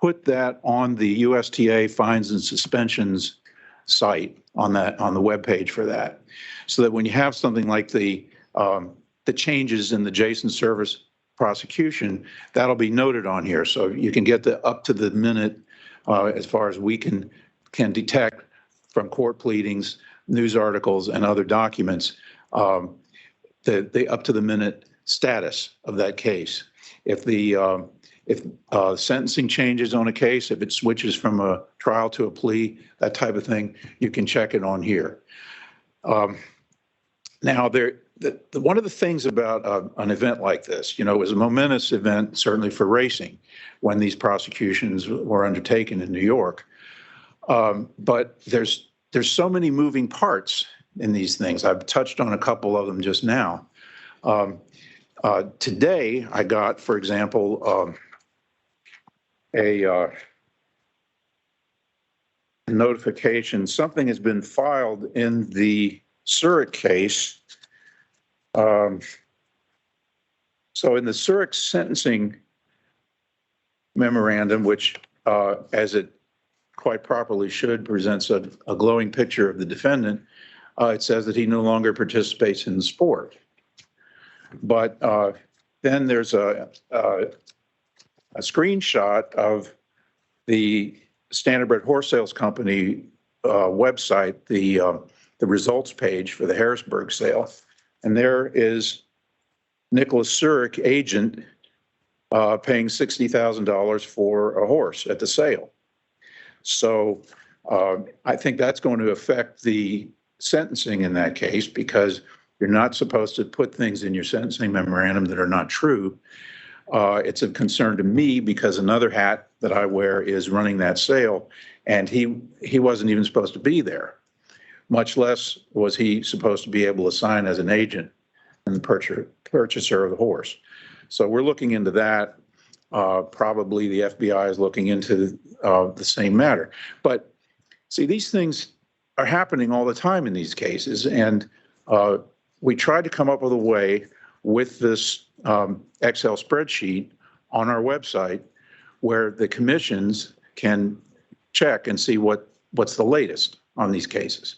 put that on the USTA fines and suspensions site on the webpage for that, so that when you have something like the changes in the Jason Service prosecution, that'll be noted on here. So you can get the up to the minute as far as we can detect from court pleadings, news articles, and other documents, the up to the minute status of that case. If sentencing changes on a case, if it switches from a trial to a plea, that type of thing, you can check it on here. Now, one of the things about an event like this, it was a momentous event, certainly for racing, when these prosecutions were undertaken in New York. But there's so many moving parts in these things. I've touched on a couple of them just now. Today, I got, for example, a notification. Something has been filed in the Surik case. So in the Surik sentencing memorandum, which, as it quite properly should, presents a glowing picture of the defendant, it says that he no longer participates in the sport. But then there's a screenshot of the Standardbred Horse Sales Company website, the results page for the Harrisburg sale. And there is Nicholas Surik, agent, paying $60,000 for a horse at the sale. So I think that's going to affect the sentencing in that case, because you're not supposed to put things in your sentencing memorandum that are not true. It's a concern to me because another hat that I wear is running that sale, and he wasn't even supposed to be there, much less was he supposed to be able to sign as an agent and the purchaser of the horse. So we're looking into that. Probably the FBI is looking into the same matter. But see, these things are happening all the time in these cases, and we tried to come up with a way with this Excel spreadsheet on our website where the commissions can check and see what's the latest on these cases.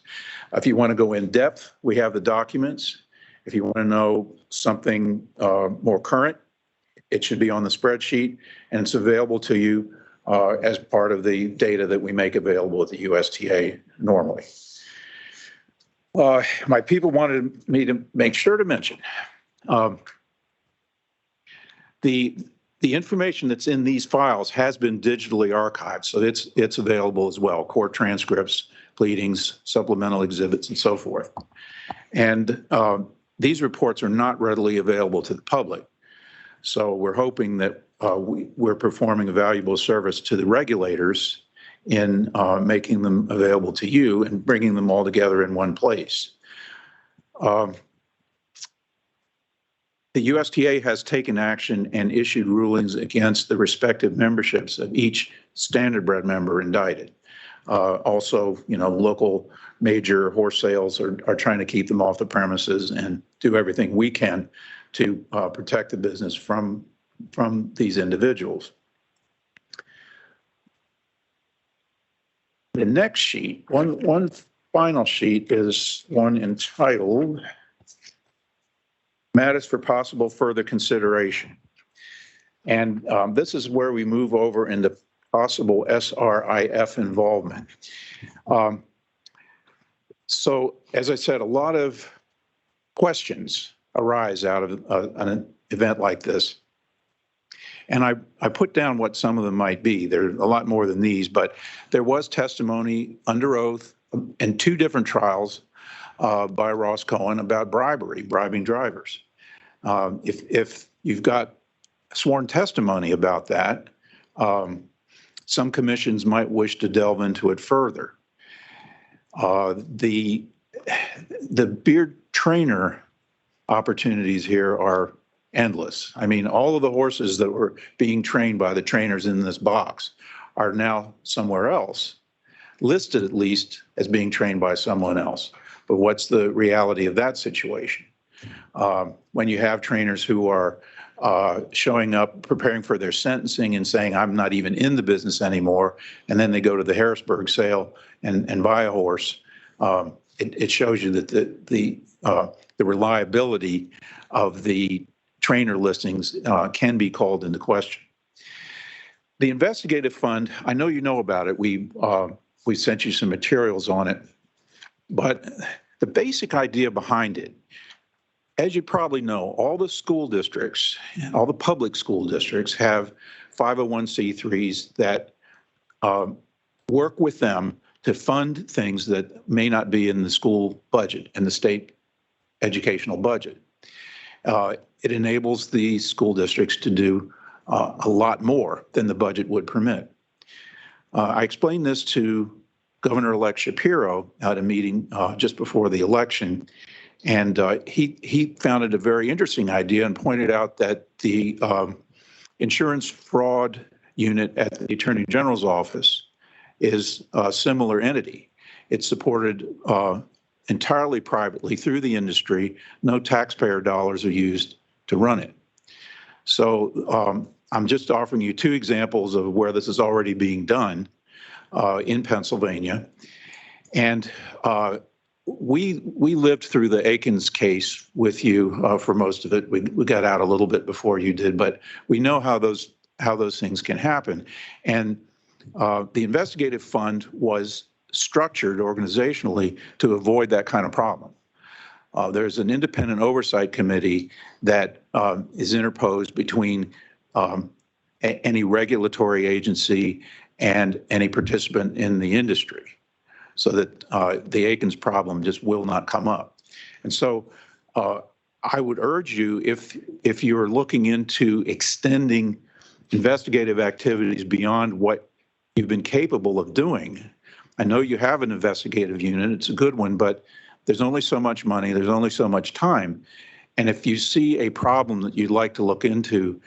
If you want to go in depth, we have the documents. If you want to know something more current, it should be on the spreadsheet, and it's available to you as part of the data that we make available at the USTA normally. My people wanted me to make sure to mention the information that's in these files has been digitally archived, so it's available as well. Court transcripts, pleadings, supplemental exhibits, and so forth. And these reports are not readily available to the public. So we're hoping that we're performing a valuable service to the regulators in making them available to you and bringing them all together in one place. The USTA has taken action and issued rulings against the respective memberships of each Standardbred member indicted. Also, local major horse sales are trying to keep them off the premises and do everything we can to protect the business from these individuals. The next sheet, one final sheet, is one entitled Matters for Possible Further Consideration. And this is where we move over into possible SRIF involvement. So, as I said, a lot of questions arise out of an event like this. And I put down what some of them might be. There are a lot more than these, but there was testimony under oath in 2 different trials by Ross Cohen about bribing drivers. If you've got sworn testimony about that, some commissions might wish to delve into it further. The beard trainer opportunities here are endless. I mean, all of the horses that were being trained by the trainers in this box are now somewhere else, listed at least as being trained by someone else. But what's the reality of that situation? When you have trainers who are showing up, preparing for their sentencing and saying, I'm not even in the business anymore, and then they go to the Harrisburg sale and buy a horse, it shows you that the reliability of the trainer listings can be called into question. The investigative fund, I know you know about it. We sent you some materials on it, but the basic idea behind it, as you probably know, all the school districts, all the public school districts have 501c3s that work with them to fund things that may not be in the school budget and the state educational budget. It enables the school districts to do a lot more than the budget would permit. I explained this to Governor-elect Shapiro at a meeting just before the election, and he found it a very interesting idea and pointed out that the insurance fraud unit at the Attorney General's office is a similar entity. It's supported entirely privately through the industry. No taxpayer dollars are used to run it. So I'm just offering you 2 examples of where this is already being done in Pennsylvania. And we lived through the Aikens case with you for most of it. We got out a little bit before you did, but we know how those things can happen. And the investigative fund was structured organizationally to avoid that kind of problem. There's an independent oversight committee that is interposed between any regulatory agency and any participant in the industry, so that the Aikens problem just will not come up. And so I would urge you, if you're looking into extending investigative activities beyond what you've been capable of doing, I know you have an investigative unit, it's a good one, but there's only so much money, there's only so much time. And if you see a problem that you'd like to look into,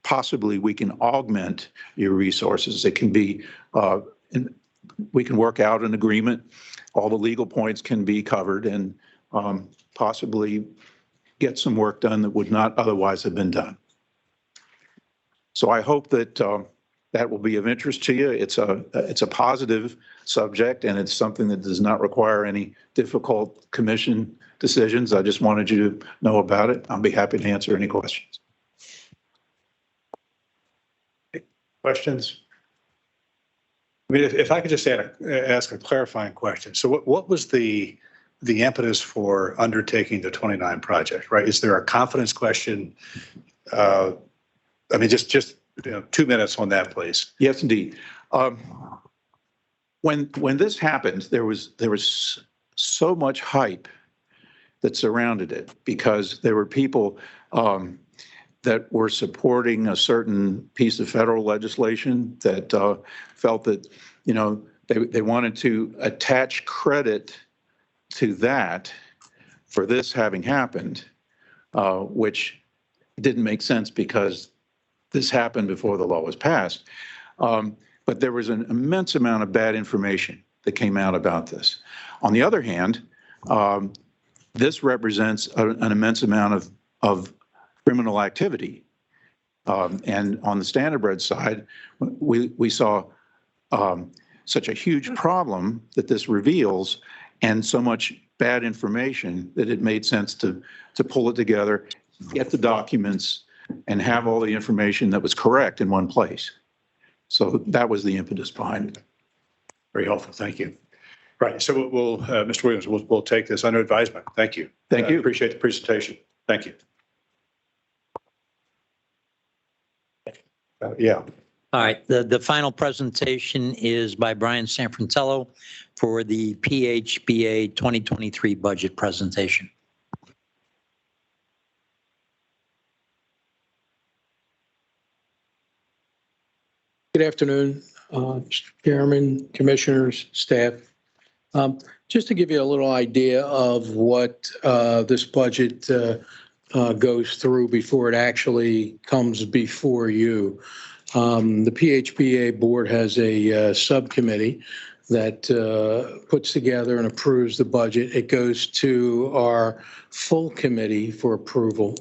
possibly we can augment your resources. It can be, we can work out an agreement, all the legal points can be covered, and possibly get some work done that would not otherwise have been done. So I hope that that will be of interest to you. It's a positive subject, and it's something that does not require any difficult commission decisions. I just wanted you to know about it. I'll be happy to answer any questions. Questions? I mean, if I could just ask a clarifying question. So what was the impetus for undertaking the 29 project, right? Is there a confidence question? I mean, just 2 minutes on that, please. Yes, indeed. When this happened, there was so much hype that surrounded it, because there were people that were supporting a certain piece of federal legislation that felt that, they wanted to attach credit to that for this having happened, which didn't make sense because this happened before the law was passed. But there was an immense amount of bad information that came out about this. On the other hand, this represents an immense amount of criminal activity. And on the Standardbred side, we saw such a huge problem that this reveals, and so much bad information, that it made sense to pull it together, get the documents, and have all the information that was correct in one place. So that was the impetus behind it. Very helpful. Thank you. Right. So we'll Mr. Williams, we'll take this under advisement. Thank you. Thank you. Appreciate the presentation. Thank you. Yeah. All right, the final presentation is by Brian Sanfratello for the PHBA 2023 budget presentation. Good afternoon, Chairman, Commissioners, staff. Just to give you a little idea of what this budget goes through before it actually comes before you. The PHBA board has a subcommittee that puts together and approves the budget. It goes to our full committee for approval.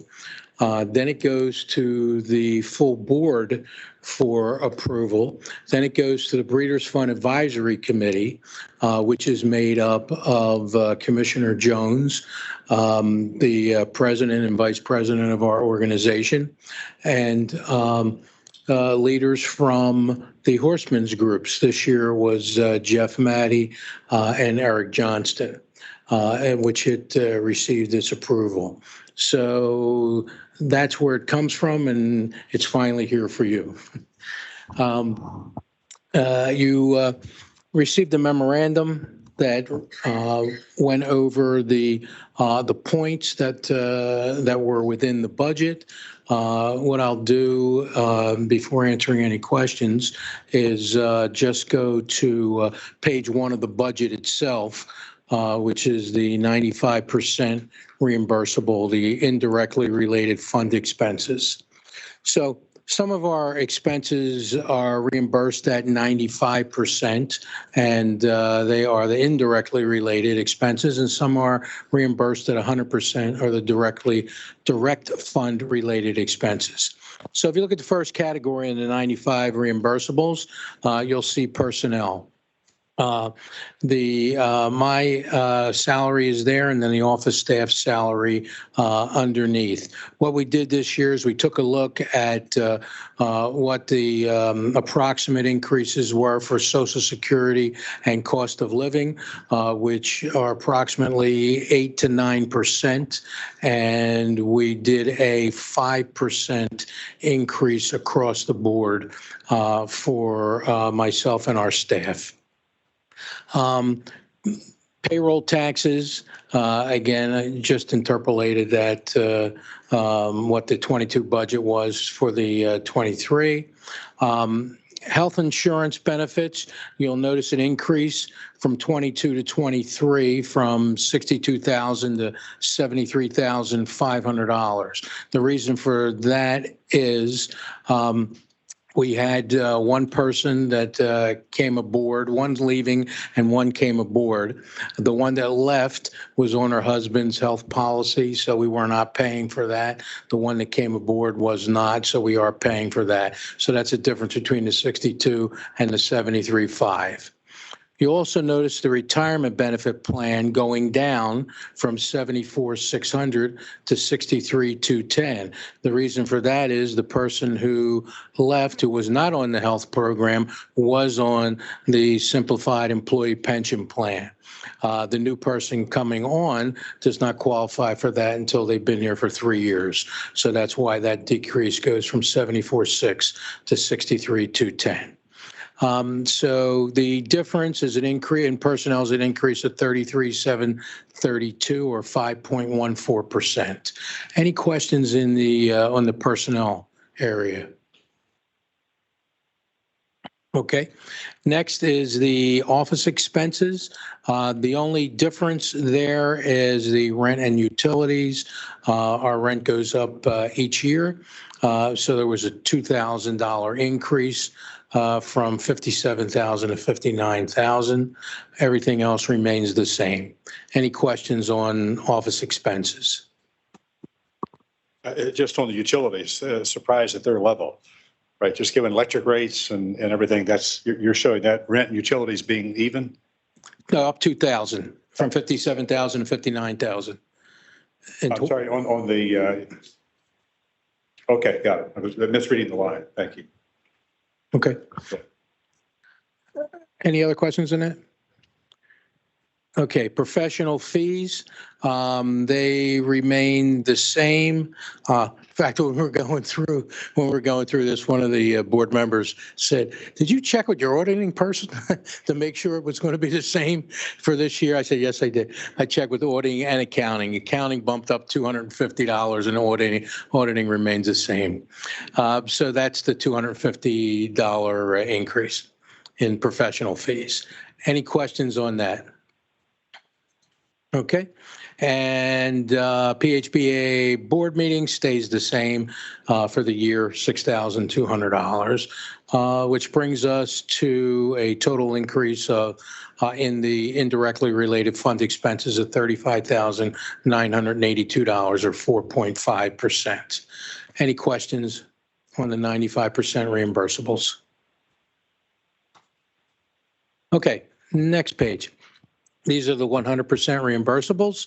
Then it goes to the full board for approval. Then it goes to the Breeders' Fund Advisory Committee, which is made up of Commissioner Jones, the president and vice president of our organization, and leaders from the horsemen's groups. This year was Jeff Matty and Eric Johnston, in which it received this approval. So that's where it comes from, and it's finally here for you. You received a memorandum that went over the points that were within the budget. What I'll do before answering any questions is just go to page 1 of the budget itself, which is the 95% reimbursable, the indirectly related fund expenses. So some of our expenses are reimbursed at 95%, and they are the indirectly related expenses, and some are reimbursed at 100% or the direct fund related expenses. So if you look at the first category in the 95 reimbursables, you'll see personnel. My salary is there, and then the office staff salary underneath. What we did this year is we took a look at what the approximate increases were for Social Security and cost of living, which are approximately 8 to 9%, and we did a 5% increase across the board for myself and our staff. Payroll taxes, again, I just interpolated that what the 22 budget was for the 23. Health insurance benefits, you'll notice an increase from 22 to 23 from $62,000 to $73,500. The reason for that is we had one person that came aboard, one's leaving and one came aboard. The one that left was on her husband's health policy, so we were not paying for that. The one that came aboard was not, so we are paying for that. So that's a difference between the 62 and the 73.5. You also notice the retirement benefit plan going down from 74,600 to 63,210. The reason for that is the person who left, who was not on the health program, was on the simplified employee pension plan. The new person coming on does not qualify for that until they've been here for 3 years. So that's why that decrease goes from 74,600 to 63,210. So the difference is an increase in personnel is an increase of 33,732 or 5.14%. Any questions in the on the personnel area? Okay. Next is the office expenses. The only difference there is the rent and utilities. Our rent goes up each year. So there was a $2,000 increase from 57,000 to 59,000. Everything else remains the same. Any questions on office expenses? Just on the utilities, surprised at their level, right? Just given electric rates and everything, that's you're showing that rent and utilities being even? No, up 2,000 from 57,000 to 59,000. I'm sorry, on the, okay, got it. I was misreading the line. Thank you. Okay. Any other questions on that? Okay, professional fees, they remain the same. In fact, when we're going through this, one of the board members said, "Did you check with your auditing person to make sure it was going to be the same for this year?" I said, "Yes, I did. I checked with auditing and accounting. Accounting bumped up $250, and auditing remains the same. So that's the $250 increase in professional fees. Any questions on that? Okay, and PHBA board meeting stays the same for the year, $6,200, which brings us to a total increase of in the indirectly related fund expenses of $35,982 or 4.5%. Any questions on the 95% reimbursables? Okay, next page. These are the 100% reimbursables.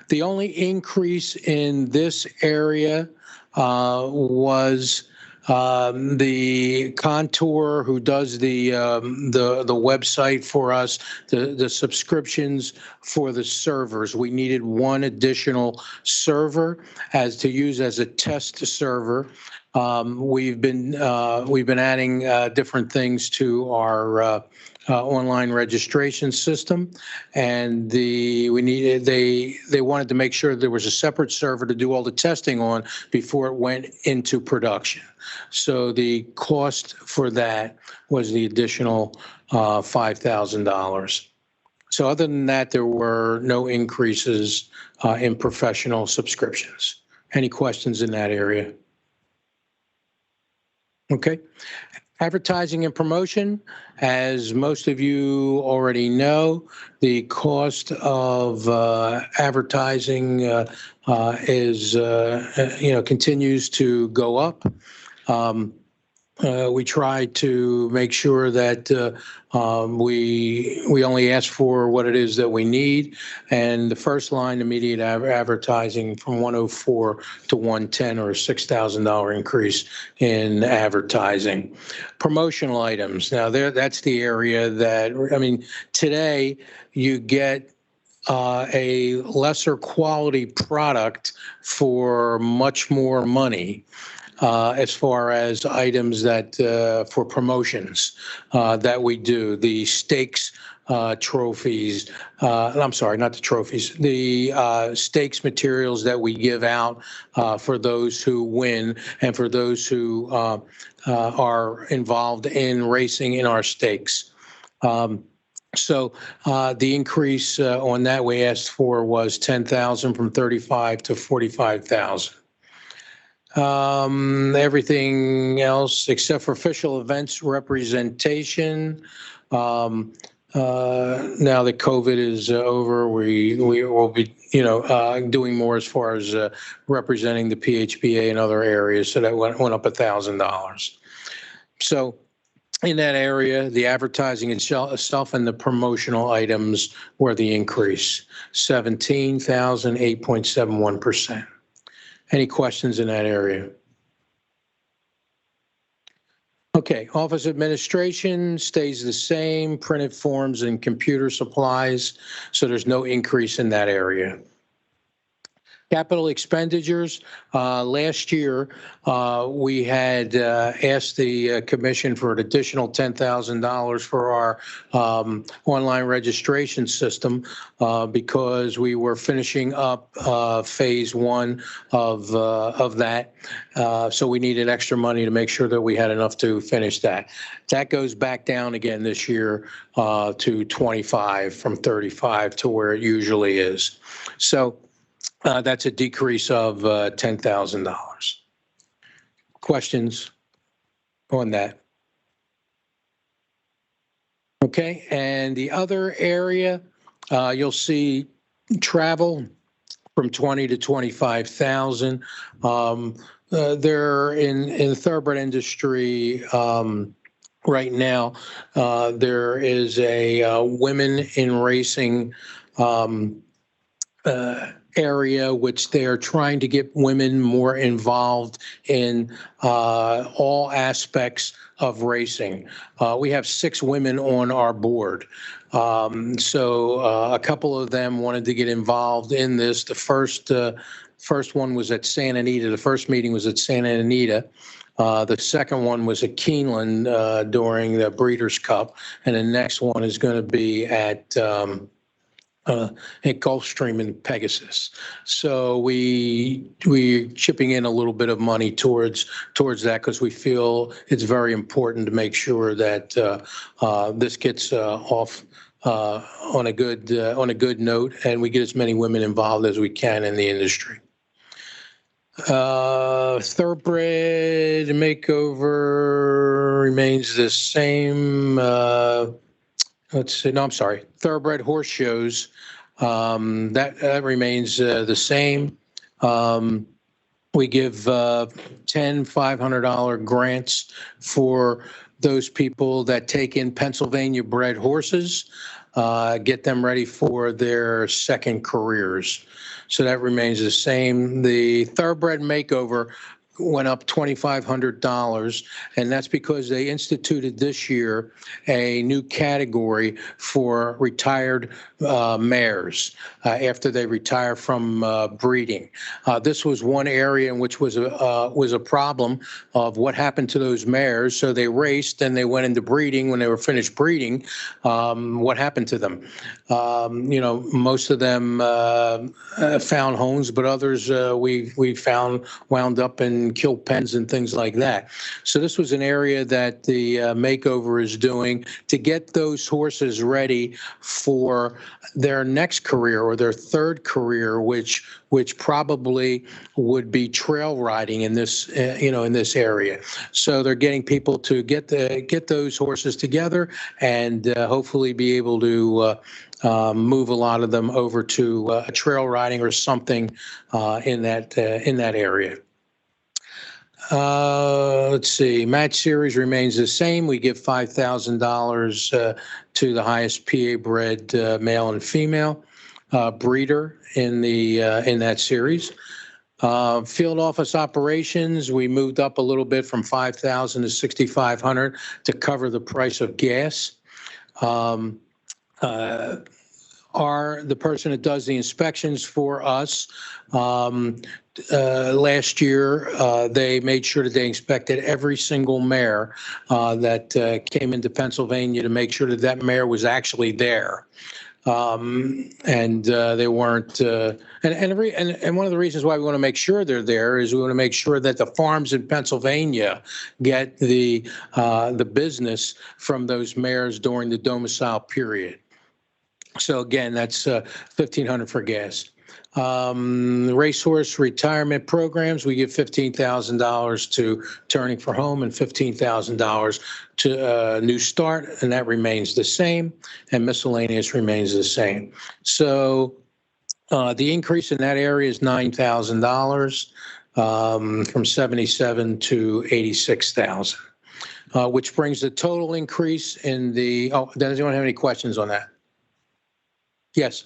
The only increase in this area was the Contour, who does the website for us, the subscriptions for the servers. We needed one additional server to use as a test server. We've been adding different things to our online registration system, and they wanted to make sure there was a separate server to do all the testing on before it went into production. So the cost for that was the additional $5,000. So other than that, there were no increases in professional subscriptions. Any questions in that area? Okay. Advertising and promotion, as most of you already know, the cost of advertising continues to go up. We try to make sure that we only ask for what it is that we need. And the first line, immediate advertising, from 104 to 110, or a $6,000 increase in advertising. Promotional items. Now, that's the area that, today you get a lesser quality product for much more money. As far as items that for promotions that we do, the stakes trophies, I'm sorry, not the trophies, the stakes materials that we give out for those who win and for those who are involved in racing in our stakes. So the increase on that we asked for was $10,000 from $35,000 to $45,000. Everything else except for official events representation. Now that COVID is over, we will be, doing more as far as representing the PHBA in other areas. So that went up $1,000. So in that area, the advertising itself and the promotional items were the increase, $17,000, 8.71%. Any questions in that area? Okay, office administration stays the same, printed forms and computer supplies, so there's no increase in that area. Capital expenditures, last year, we had asked the commission for an additional $10,000 for our online registration system because we were finishing up phase one of that. So we needed extra money to make sure that we had enough to finish that. That goes back down again this year to 25 from 35 to where it usually is. So that's a decrease of $10,000. Questions on that? Okay, and the other area, you'll see travel from 20 to 25,000. They're in the thoroughbred industry right now. There is a women in racing area which they are trying to get women more involved in all aspects of racing. We have 6 women on our board. So a couple of them wanted to get involved in this. The first one was at Santa Anita. The first meeting was at Santa Anita. The second one was at Keeneland during the Breeders' Cup, and the next one is going to be at Gulfstream in Pegasus. So we're chipping in a little bit of money towards that because we feel it's very important to make sure that this gets off on a good note, and we get as many women involved as we can in the industry. Thoroughbred makeover remains the same. Let's see. No, I'm sorry. Thoroughbred horse shows. That remains the same. We give 10 $500 grants for those people that take in Pennsylvania bred horses, get them ready for their second careers. So that remains the same. The Thoroughbred makeover went up $2,500, and that's because they instituted this year a new category for retired mares after they retire from breeding. This was one area in which was a problem of what happened to those mares. So they raced, then they went into breeding. When they were finished breeding, what happened to them? Most of them found homes, but others we found wound up in kill pens and things like that. So this was an area that the makeover is doing to get those horses ready for their next career or their third career, which probably would be trail riding in this in this area. So they're getting people to get those horses together and hopefully be able to move a lot of them over to trail riding or something in that area. Let's see. Match series remains the same. We give $5,000 to the highest PA bred male and female breeder in that series. Field office operations, we moved up a little bit from $5,000 to $6,500 to cover the price of gas. The person that does the inspections for us, last year, they made sure that they inspected every single mare that came into Pennsylvania to make sure that that mare was actually there. And they weren't. And one of the reasons why we want to make sure they're there is we want to make sure that the farms in Pennsylvania get the business from those mares during the domicile period. So again, that's $1,500 for gas. Racehorse retirement programs, we give $15,000 to Turning for Home and $15,000 to New Start, and that remains the same, and miscellaneous remains the same. So the increase in that area is $9,000 from $77,000 to $86,000, which brings the total increase in the. Oh, does anyone have any questions on that? Yes.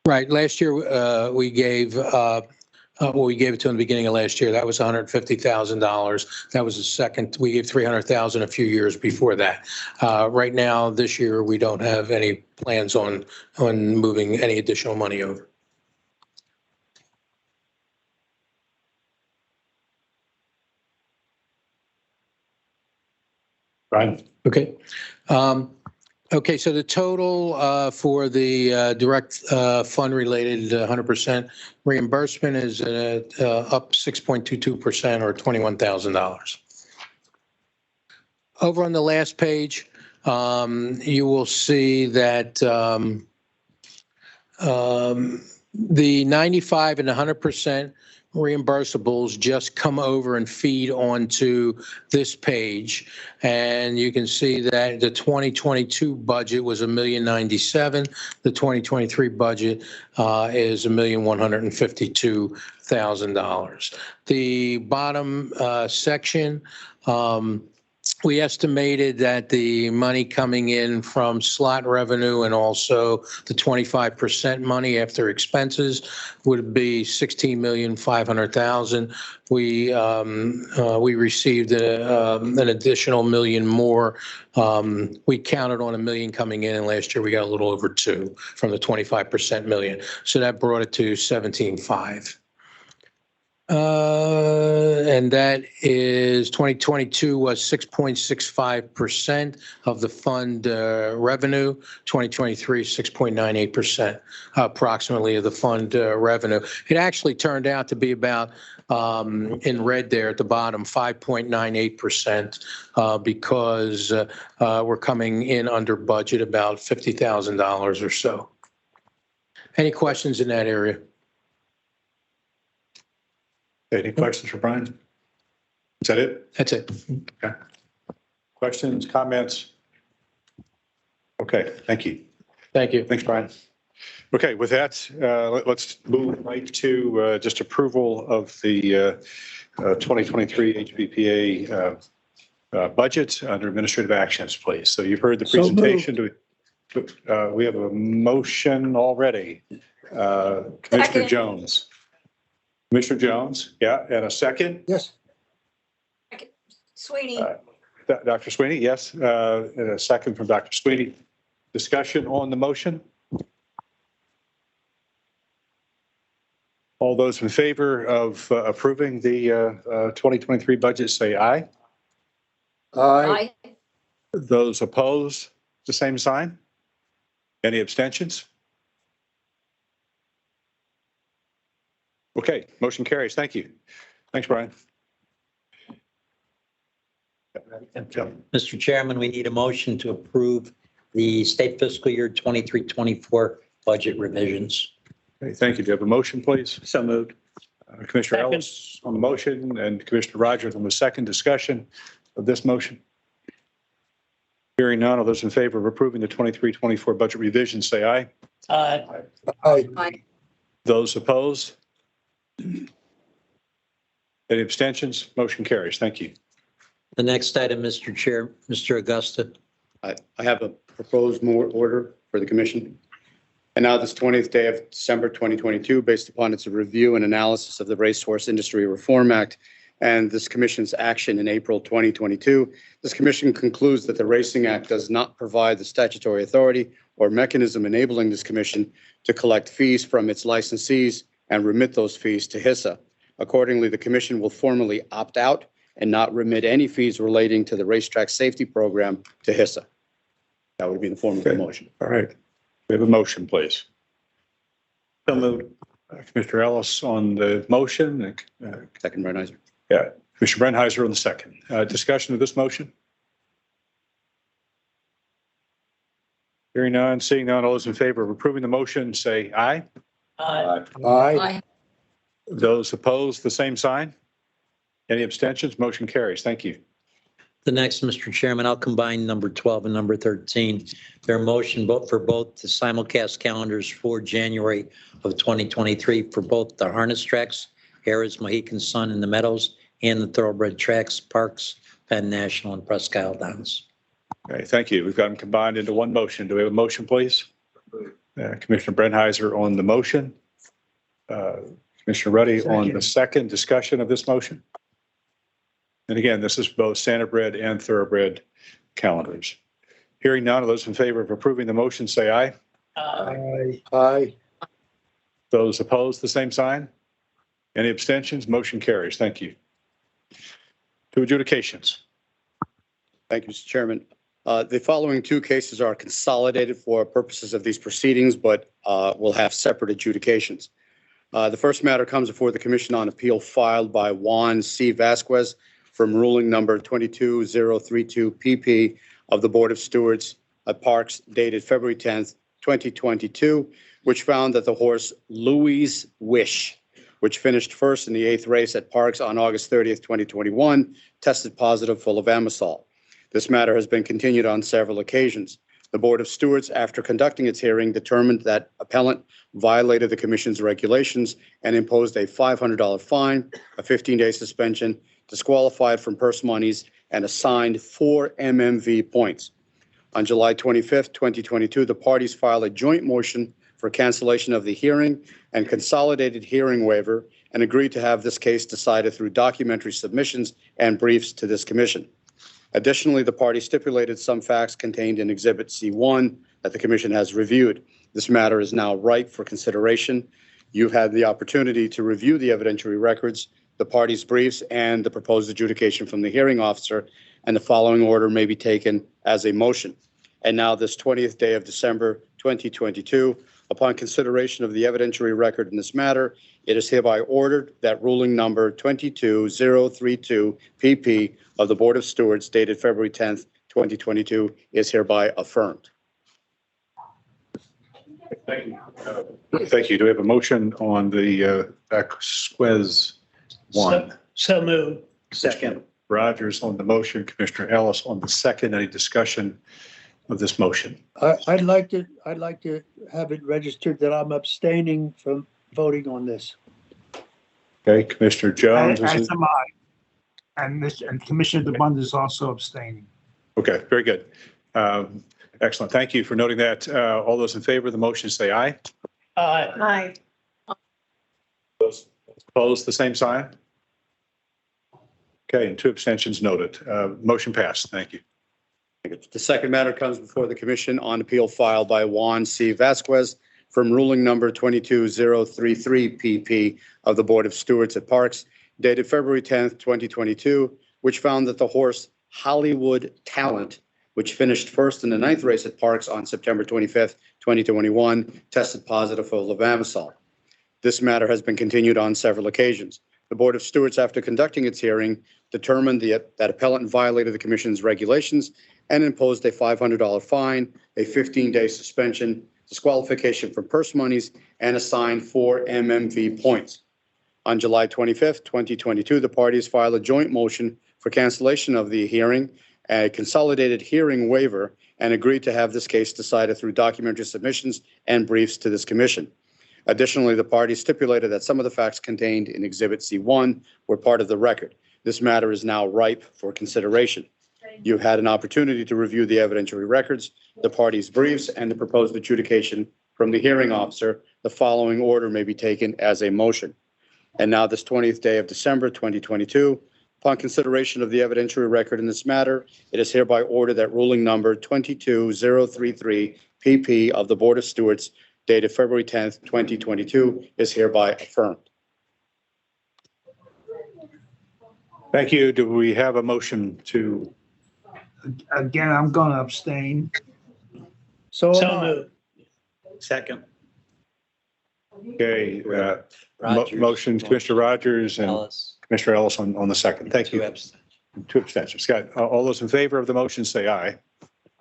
Right. Last year, we gave it to them in the beginning of last year. That was $150,000. That was the second. We gave $300,000 a few years before that. Right now, this year, we don't have any plans on moving any additional money over. Right. Okay. Okay, so the total for the direct fund-related 100% reimbursement is up 6.22% or $21,000. Over on the last page, you will see that the 95 and 100% reimbursables just come over and feed onto this page, and you can see that the 2022 budget was $1,097,000. The 2023 budget is $1,152,000. The bottom section We estimated that the money coming in from slot revenue and also the 25% money after expenses would be $16,500,000. We received an additional $1 million more. We counted on $1 million coming in, and last year we got a little over $2 million from the 25% million. So that brought it to 17.5. And that is 2022 was 6.65% of the fund revenue. 2023, 6.98% approximately of the fund revenue. It actually turned out to be about in red there at the bottom, 5.98% because we're coming in under budget about $50,000 or so. Any questions in that area? Any questions for Brian? Is that it? That's it. Okay. Questions, comments? Okay, thank you. Thank you. Thanks, Brian. Okay, with that, let's move right to just approval of the 2023 HBPA budget under administrative actions, please. So you've heard the presentation. We have a motion already. Commissioner Jones. Commissioner Jones, yeah, and a second? Yes. Sweeney. Dr. Sweeney, yes, and a second from Dr. Sweeney. Discussion on the motion? All those in favor of approving the 2023 budget say aye. Aye. Those opposed, the same sign? Any abstentions? Okay, motion carries. Thank you. Thanks, Brian. Mr. Chairman, we need a motion to approve the state fiscal year 23-24 budget revisions. Okay, thank you. Do you have a motion, please? So moved. Commissioner Ellis on the motion and Commissioner Rogers on the second. Discussion of this motion. Hearing none, all those in favor of approving the 23-24 budget revisions say aye. Aye. Aye. Aye. Those opposed? Any abstentions? Motion carries. Thank you. The next item, Mr. Chair, Mr. Augusta. I have a proposed order for the commission. And now this 20th day of December 2022, based upon its review and analysis of the Racehorse Industry Reform Act and this commission's action in April 2022, this commission concludes that the Racing Act does not provide the statutory authority or mechanism enabling this commission to collect fees from its licensees and remit those fees to HISA. Accordingly, the commission will formally opt out and not remit any fees relating to the racetrack safety program to HISA. That would be the form of the motion. All right. We have a motion, please. So moved. Commissioner Ellis on the motion. Second, Brennheiser. Yeah, Commissioner Brennheiser on the second. Discussion of this motion? Hearing none, seeing none, all those in favor of approving the motion say aye. Aye. Aye. Those opposed, the same sign. Any abstentions? Motion carries. Thank you. The next, Mr. Chairman, I'll combine number 12 and number 13. Their motion for both the simulcast calendars for January of 2023 for both the harness tracks, Harrah's, Mohegan Sun, and the Meadows, and the thoroughbred tracks, Parks, Penn National, and Presque Isle Downs. Okay, thank you. We've got them combined into one motion. Do we have a motion, please? Commissioner Brennheiser on the motion. Commissioner Ruddy on the second. Discussion of this motion. And again, this is both standardbred and thoroughbred calendars. Hearing none of those in favor of approving the motion, say aye. Aye. Aye. Those opposed, the same sign. Any abstentions? Motion carries. Thank you. To adjudications. Thank you, Mr. Chairman. The following two cases are consolidated for purposes of these proceedings, but will have separate adjudications. The first matter comes before the Commission on Appeal filed by Juan C. Vasquez from ruling number 22032 PP of the Board of Stewards at Parks dated February 10th, 2022, which found that the horse Louise Wish, which finished first in the 8th race at Parks on August 30th, 2021, tested positive for levamisole. This matter has been continued on several occasions. The Board of Stewards, after conducting its hearing, determined that appellant violated the commission's regulations and imposed a $500 fine, a 15-day suspension, disqualified from purse monies, and assigned 4 MMV points. On July 25th, 2022, the parties filed a joint motion for cancellation of the hearing and consolidated hearing waiver and agreed to have this case decided through documentary submissions and briefs to this commission. Additionally, the parties stipulated some facts contained in Exhibit C1 that the commission has reviewed. This matter is now ripe for consideration. You've had the opportunity to review the evidentiary records, the parties' briefs, and the proposed adjudication from the hearing officer, and the following order may be taken as a motion. And now, this 20th day of December 2022, upon consideration of the evidentiary record in this matter, it is hereby ordered that ruling number 22032 PP of the Board of Stewards dated February 10th, 2022 is hereby affirmed. Thank you. Thank you. Do we have a motion on the Vasquez one? So moved. Second. Rogers on the motion, Commissioner Ellis on the second. Any discussion of this motion? I'd like to have it registered that I'm abstaining from voting on this. Okay, Commissioner Jones. As am I. And Commissioner DeBunda is also abstaining. Okay, very good. Excellent. Thank you for noting that. All those in favor of the motion say aye. Aye. Those opposed, the same sign. Okay, and 2 abstentions noted. Motion passed. Thank you. The second matter comes before the commission on appeal filed by Juan C. Vasquez from ruling number 22033 PP of the Board of Stewards at Parks dated February 10th, 2022, which found that the horse Hollywood Talent, which finished first in the 9th race at Parks on September 25th, 2021, tested positive for levamisole. This matter has been continued on several occasions. The Board of Stewards, after conducting its hearing, determined that appellant violated the commission's regulations and imposed a $500 fine, a 15-day suspension, disqualification from purse monies, and assigned 4 MMV points. On July 25th, 2022, the parties filed a joint motion for cancellation of the hearing, a consolidated hearing waiver, and agreed to have this case decided through documentary submissions and briefs to this commission. Additionally, the parties stipulated that some of the facts contained in Exhibit C1 were part of the record. This matter is now ripe for consideration. You've had an opportunity to review the evidentiary records, the parties' briefs, and the proposed adjudication from the hearing officer. The following order may be taken as a motion. And now, this 20th day of December 2022, upon consideration of the evidentiary record in this matter, it is hereby ordered that ruling number 22033 PP of the Board of Stewards dated February 10th, 2022 is hereby affirmed. Thank you. Do we have a motion to? Again, I'm going to abstain. So moved. Second. Okay, Rogers. motion, Commissioner Rogers and Ellis. Commissioner Ellis on the second. Thank you. 2 abstentions. 2 abstentions. Scott, all those in favor of the motion say aye.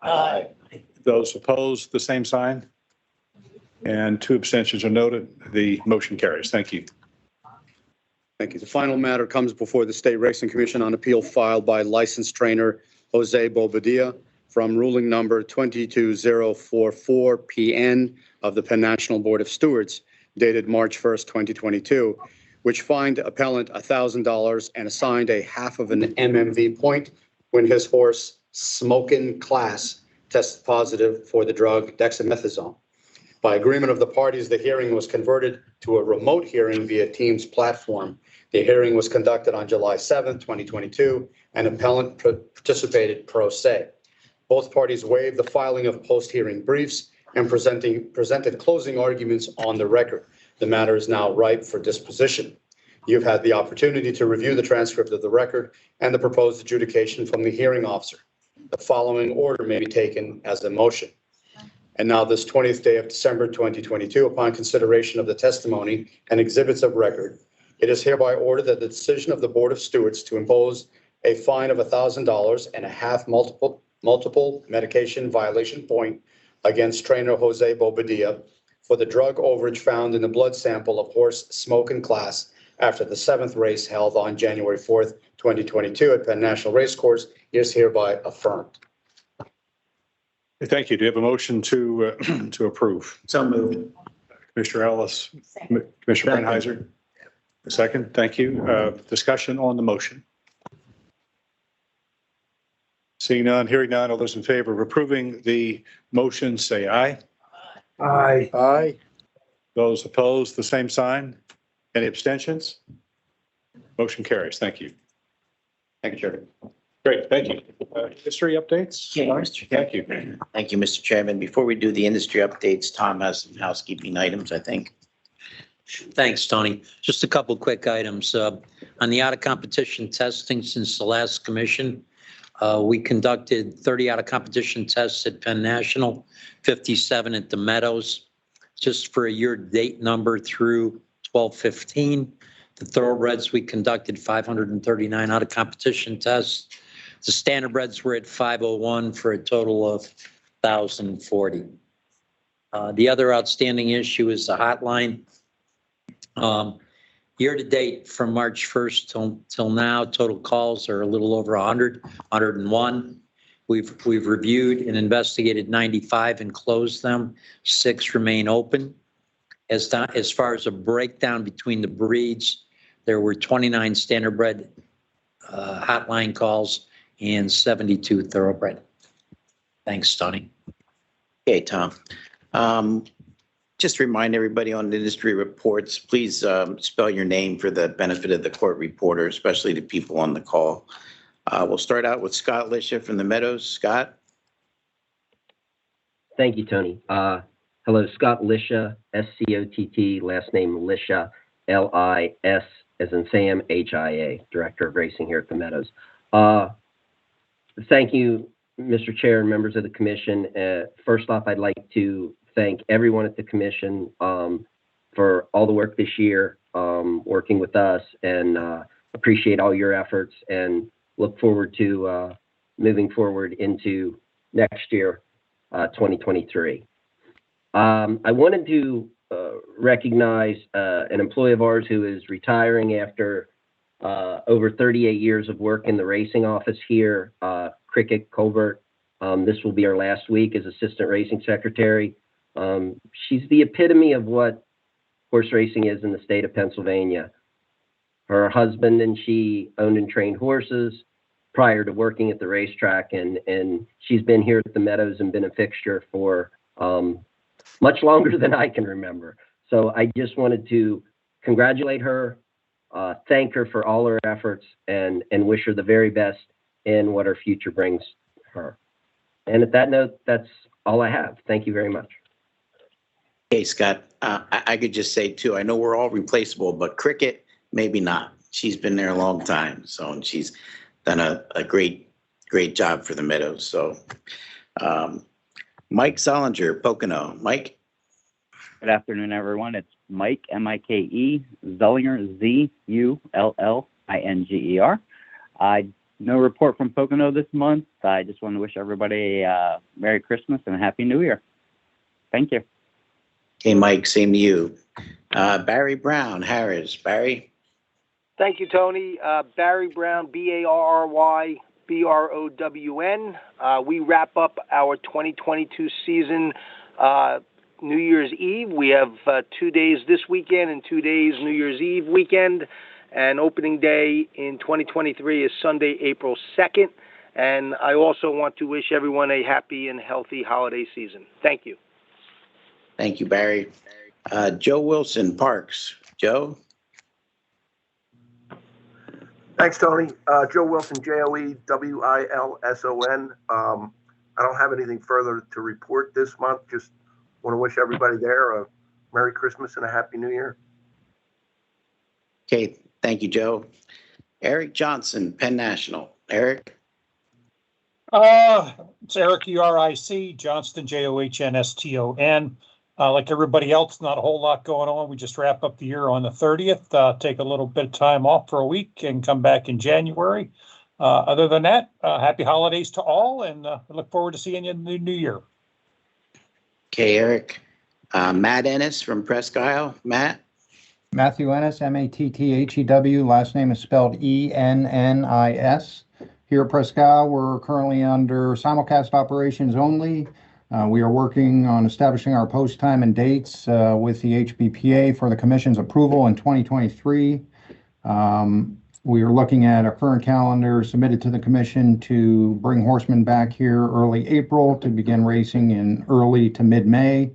Aye. Those opposed, the same sign. And 2 abstentions are noted. The motion carries. Thank you. Thank you. The final matter comes before the State Racing Commission on appeal filed by licensed trainer Jose Bobadilla from ruling number 22044 PN of the Penn National Board of Stewards dated March 1st, 2022, which fined appellant $1,000 and assigned a half of an MMV point when his horse Smokin' Class tested positive for the drug dexamethasone. By agreement of the parties, the hearing was converted to a remote hearing via Teams platform. The hearing was conducted on July 7th, 2022, and appellant participated pro se. Both parties waived the filing of post-hearing briefs and presented closing arguments on the record. The matter is now ripe for disposition. You've had the opportunity to review the transcript of the record and the proposed adjudication from the hearing officer. The following order may be taken as a motion. And now, this 20th day of December 2022, upon consideration of the testimony and exhibits of record, it is hereby ordered that the decision of the Board of Stewards to impose a fine of $1,000 and a half multiple medication violation point against trainer Jose Bobadilla for the drug overage found in the blood sample of horse Smokin' Class after the 7th race held on January 4th, 2022 at Penn National Racecourse is hereby affirmed. Thank you. Do you have a motion to approve? So moved. Commissioner Ellis, Commissioner Brennheiser. A second. Thank you. Discussion on the motion. Seeing none, hearing none, all those in favor of approving the motion, say aye. Aye. Aye. Those opposed, the same sign. Any abstentions? Motion carries. Thank you. Thank you, Chairman. Great, thank you. History updates? Yeah, Mr. Thank you. Thank you, Mr. Chairman. Before we do the industry updates, Tom has some housekeeping items, I think. Thanks, Tony. Just a couple quick items. On the out-of-competition testing since the last commission, we conducted 30 out-of-competition tests at Penn National, 57 at the Meadows. Just for a year-to-date number through 12/15, the thoroughbreds, we conducted 539 out-of-competition tests. The standardbreds were at 501 for a total of 1,040. The other outstanding issue is the hotline. Year to date from March 1st till now, total calls are a little over 101. We've reviewed and investigated 95 and closed them. 6 remain open. As far as a breakdown between the breeds, there were 29 standardbred hotline calls and 72 thoroughbred. Thanks, Tony. Okay, Tom. Just remind everybody on the industry reports, please spell your name for the benefit of the court reporter, especially the people on the call. We'll start out with Scott Lisha from the Meadows. Scott? Thank you, Tony. Hello, Scott Lisha, S-C-O-T-T, last name Lisha, L-I-S as in Sam, H-I-A, Director of Racing here at the Meadows. Thank you, Mr. Chair and members of the commission. First off, I'd like to thank everyone at the commission for all the work this year, working with us, and appreciate all your efforts and look forward to moving forward into next year, 2023. I wanted to recognize an employee of ours who is retiring after over 38 years of work in the racing office here, Cricket Colbert. This will be her last week as Assistant Racing Secretary. She's the epitome of what horse racing is in the state of Pennsylvania. Her husband and she owned and trained horses prior to working at the racetrack, and she's been here at the Meadows and been a fixture for much longer than I can remember. So I just wanted to congratulate her, thank her for all her efforts, and wish her the very best in what her future brings her. And at that note, that's all I have. Thank you very much. Hey, Scott, I could just say too, I know we're all replaceable, but Cricket, maybe not. She's been there a long time, so and she's done a great job for the Meadows. So Mike Zollinger, Pocono. Mike? Good afternoon, everyone. It's Mike, M-I-K-E, Zollinger, Z-U-L-L-I-N-G-E-R. No report from Pocono this month. I just want to wish everybody a Merry Christmas and a Happy New Year. Thank you. Hey, Mike, same to you. Barry Brown, Harris. Barry? Thank you, Tony. Barry Brown, B-A-R-R-Y-B-R-O-W-N. We wrap up our 2022 season New Year's Eve. We have 2 days this weekend and 2 days New Year's Eve weekend. And opening day in 2023 is Sunday, April 2nd. And I also want to wish everyone a happy and healthy holiday season. Thank you. Thank you, Barry. Joe Wilson, Parks. Joe? Thanks, Tony. Joe Wilson, J-O-E-W-I-L-S-O-N. I don't have anything further to report this month. Just want to wish everybody there a Merry Christmas and a Happy New Year. Okay, thank you, Joe. Eric Johnson, Penn National. Eric? It's Eric, U-R-I-C, Johnston, J-O-H-N-S-T-O-N. Like everybody else, not a whole lot going on. We just wrap up the year on the 30th, take a little bit of time off for a week and come back in January. Other than that, happy holidays to all, and I look forward to seeing you in the new year. Okay, Eric. Matt Ennis from Presque Isle. Matt? Matthew Ennis, M-A-T-T-H-E-W. Last name is spelled E-N-N-I-S. Here at Presque Isle, we're currently under simulcast operations only. We are working on establishing our post time and dates with the HBPA for the commission's approval in 2023. We are looking at a current calendar submitted to the commission to bring horsemen back here early April to begin racing in early to mid-May.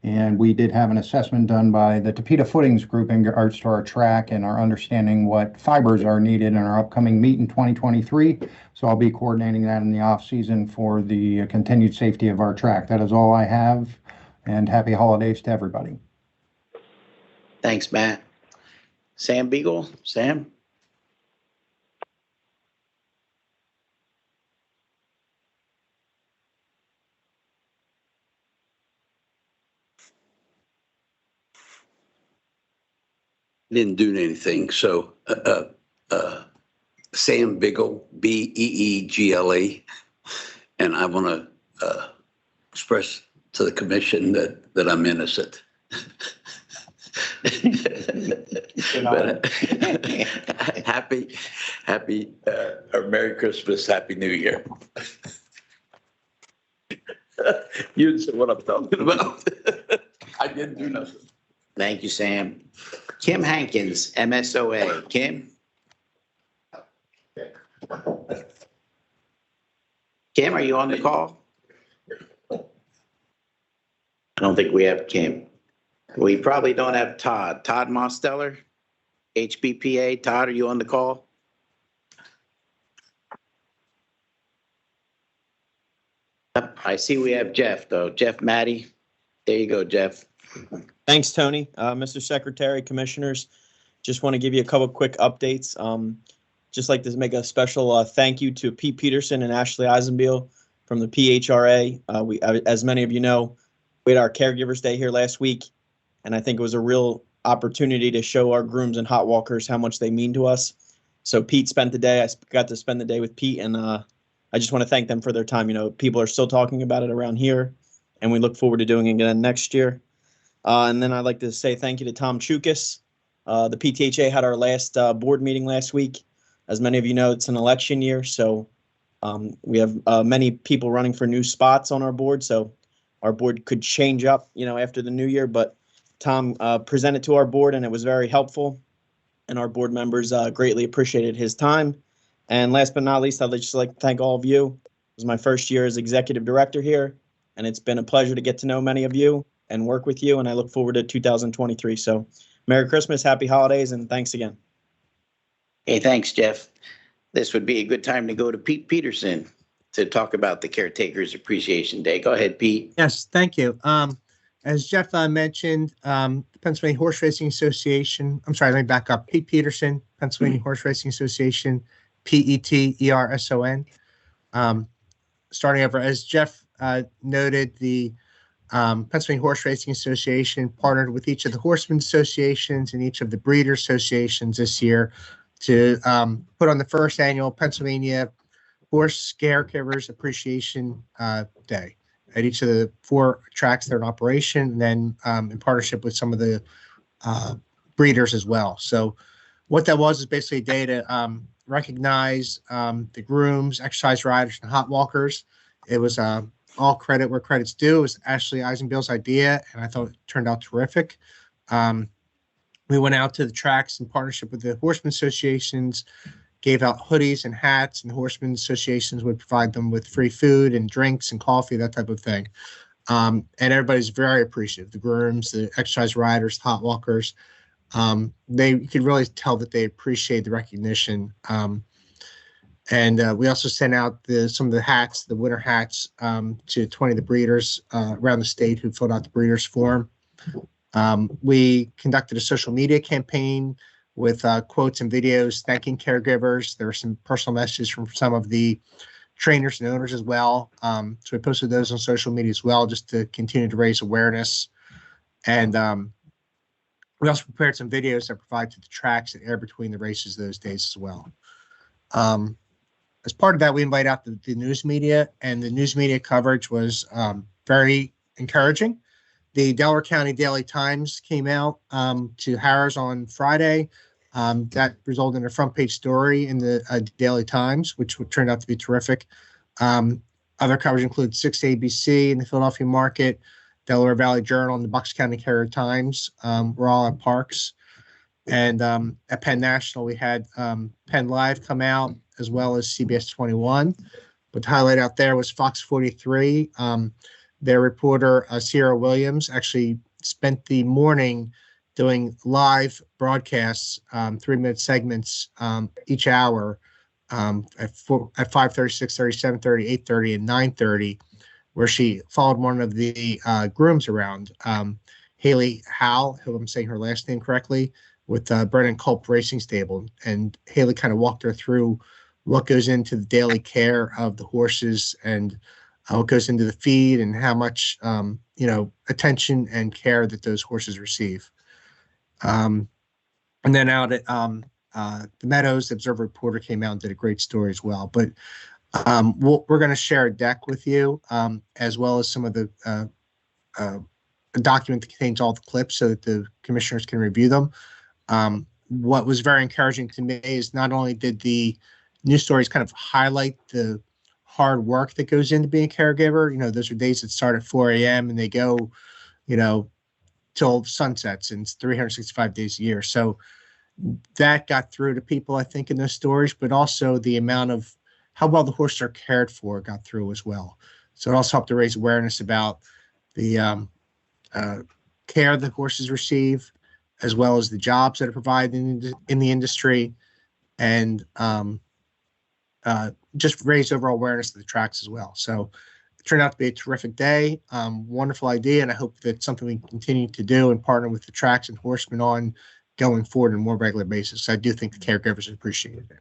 And we did have an assessment done by the Tapeta Footings Group in regards to our track and our understanding what fibers are needed in our upcoming meet in 2023. So I'll be coordinating that in the off season for the continued safety of our track. That is all I have, and happy holidays to everybody. Thanks, Matt. Sam Beagle, Sam? Didn't do anything. So Sam Beagle, Beegle, and I want to express to the commission that I'm innocent. But, happy or Merry Christmas, Happy New Year. You know what I'm talking about. I didn't do nothing. Thank you, Sam. Kim Hankins, MSOA. Kim? Kim, are you on the call? I don't think we have Kim. We probably don't have Todd. Todd Mosteller, HBPA. Todd, are you on the call? I see we have Jeff, though. Jeff Matty. There you go, Jeff. Thanks, Tony. Mr. Secretary, Commissioners, just want to give you a couple quick updates. Just like to make a special thank you to Pete Peterson and Ashley Eisenbiel from the PHRA. As many of you know, we had our Caregivers Day here last week, and I think it was a real opportunity to show our grooms and hot walkers how much they mean to us. So Pete spent the day. I got to spend the day with Pete, and I just want to thank them for their time. You know, people are still talking about it around here, and we look forward to doing it again next year. And then I'd like to say thank you to Tom Chukis. The PTHA had our last board meeting last week. As many of you know, it's an election year, so we have many people running for new spots on our board. So our board could change up, you know, after the new year. But Tom presented to our board, and it was very helpful. And our board members greatly appreciated his time. And last but not least, I'd just like to thank all of you. It was my first year as executive director here, and it's been a pleasure to get to know many of you and work with you, and I look forward to 2023. So Merry Christmas, Happy Holidays, and thanks again. Hey, thanks, Jeff. This would be a good time to go to Pete Peterson to talk about the Caretakers Appreciation Day. Go ahead, Pete. Yes, thank you. As Jeff mentioned, the Pennsylvania Horse Racing Association, I'm sorry, let me back up. Pete Peterson, Pennsylvania Horse Racing Association, PETERSON. Starting over, as Jeff noted, the Pennsylvania Horse Racing Association partnered with each of the horsemen associations and each of the breeder associations this year to put on the first annual Pennsylvania Horse Caregivers Appreciation Day at each of the 4 tracks that are in operation, and then in partnership with some of the breeders as well. So what that was is basically a day to recognize the grooms, exercise riders, and hot walkers. It was all credit where credit's due. It was Ashley Eisenbiel's idea, and I thought it turned out terrific. We went out to the tracks in partnership with the horsemen associations, gave out hoodies and hats, and the horsemen associations would provide them with free food and drinks and coffee, that type of thing. And everybody's very appreciative. The grooms, the exercise riders, hot walkers, you could really tell that they appreciate the recognition. And we also sent out some of the hats, the winter hats, to 20 of the breeders around the state who filled out the breeders form. We conducted a social media campaign with quotes and videos thanking caregivers. There were some personal messages from some of the trainers and owners as well. So we posted those on social media as well, just to continue to raise awareness. And we also prepared some videos that provide to the tracks that air between the races those days as well. As part of that, we invite out the news media, and the news media coverage was very encouraging. The Delaware County Daily Times came out to Harrah's on Friday. That resulted in a front page story in the Daily Times, which turned out to be terrific. Other coverage includes 6 ABC in the Philadelphia market, Delaware Valley Journal, and the Bucks County Courier Times. We're all at parks. And at Penn National, we had Penn Live come out, as well as CBS 21. But the highlight out there was Fox 43. Their reporter, Sierra Williams, actually spent the morning doing live broadcasts, 3-minute segments each hour at 5:30, 6:30, 7:30, 8:30, and 9:30, where she followed one of the grooms around, Haley Howell, who I'm saying her last name correctly, with Brennan Culp Racing Stable. And Haley kind of walked her through what goes into the daily care of the horses and what goes into the feed and how much, attention and care that those horses receive. And then out at the Meadows, the Observer Reporter came out and did a great story as well. But we're going to share a deck with you, as well as some of the a document that contains all the clips so that the commissioners can review them. What was very encouraging to me is not only did the news stories kind of highlight the hard work that goes into being a caregiver. Those are days that start at 4 a.m. and they go, till sunsets, and it's 365 days a year. So that got through to people, I think, in those stories, but also the amount of how well the horses are cared for got through as well. So it also helped to raise awareness about the care that horses receive, as well as the jobs that are provided in the industry, and just raise overall awareness of the tracks as well. So it turned out to be a terrific day, wonderful idea, and I hope that's something we can continue to do and partner with the tracks and horsemen on going forward on a more regular basis. I do think the caregivers appreciated it.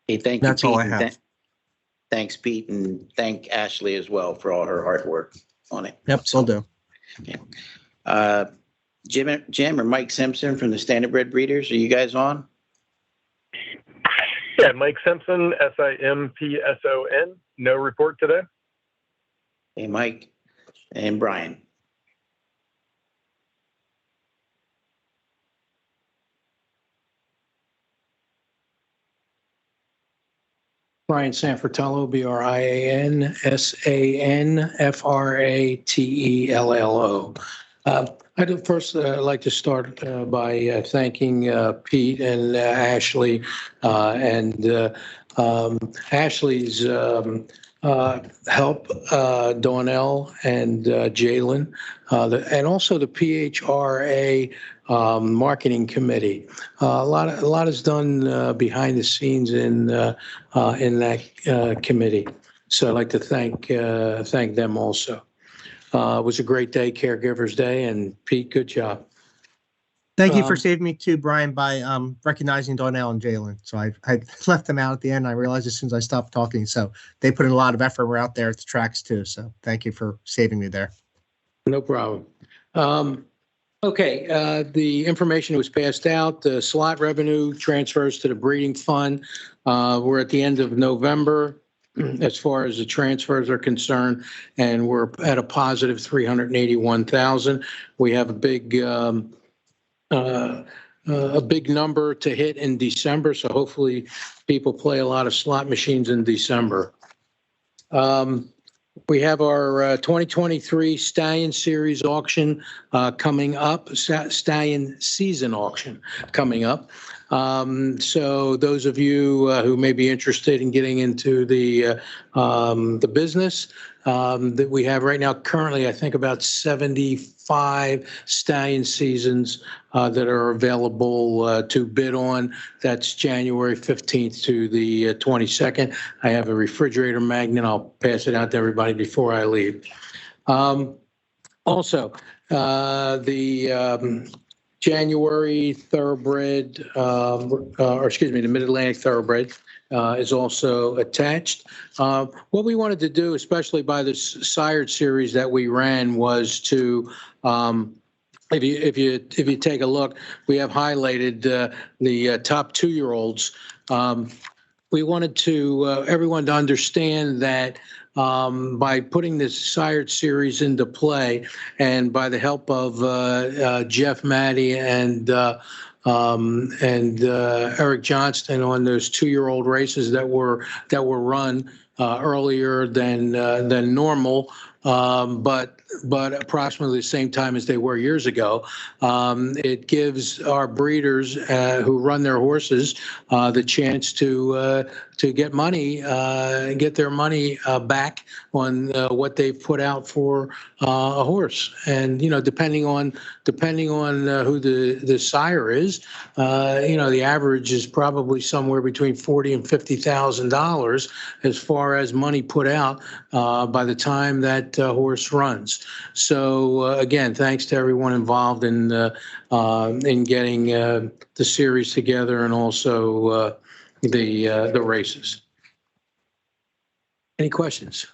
Hey, thank you, That's all I Pete, have. Thanks, Pete, and thank Ashley as well for all her hard work on it. Yep, will do. Okay. Jim or Mike Simpson from the Standardbred Breeders, are you guys on? Yeah, Mike Simpson, Simpson. No report today. Hey, Mike and Brian. Brian Sanfratello, Brian Sanfratello. I'd first like to start by thanking Pete and Ashley and Ashley's help, Donnell and Jalen, and also the PHRA marketing committee. A lot is done behind the scenes in that committee. So I'd like to thank them also. It was a great day, Caregivers Day, and Pete, good job. Thank you for saving me too, Brian, by recognizing Donnell and Jalen. So I left them out at the end. I realized as soon as I stopped talking. So they put in a lot of effort. We're out there at the tracks too. So thank you for saving me there. No problem. Okay, the information was passed out. The slot revenue transfers to the breeding fund. We're at the end of November as far as the transfers are concerned, and we're at a positive 381,000. We have a big number to hit in December, so hopefully people play a lot of slot machines in December. We have our 2023 Stallion Series auction coming up, Stallion Season auction coming up. So those of you who may be interested in getting into the business that we have right now, currently, I think about 75 Stallion Seasons that are available to bid on. That's January 15th to the 22nd. I have a refrigerator magnet. I'll pass it out to everybody before I leave. Also, the January Thoroughbred, the Mid-Atlantic Thoroughbred is also attached. What we wanted to do, especially by the sired series that we ran, was to, if you take a look, we have highlighted the top 2-year-olds. We wanted to everyone to understand that by putting this sired series into play, and by the help of Jeff Maddie and Eric Johnston on those 2-year-old races that were run earlier than normal, but approximately the same time as they were years ago. It gives our breeders who run their horses the chance to get money, get their money back on what they've put out for a horse. And depending on who the sire is, the average is probably somewhere between $40,000 and $50,000 as far as money put out by the time that horse runs. So again, thanks to everyone involved in getting the series together and also the races. Any questions?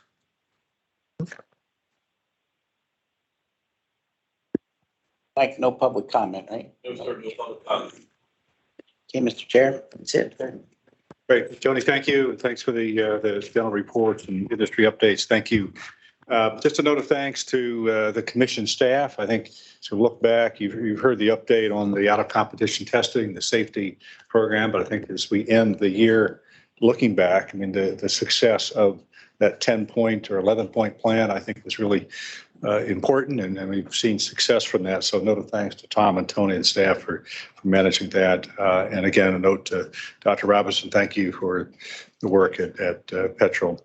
Like no public comment, right? No, sir, no public comment. Okay, Mr. Chair, that's it. Great. Tony, thank you. Thanks for the general reports and industry updates. Thank you. Just a note of thanks to the commission staff. I think to look back, you've heard the update on the out-of-competition testing, the safety program, but I think as we end the year looking back, I mean, the success of that 10-point or 11-point plan, I think was really important, and we've seen success from that. So a note of thanks to Tom and Tony and staff for managing that. And again, a note to Dr. Robinson, thank you for the work at Petrol.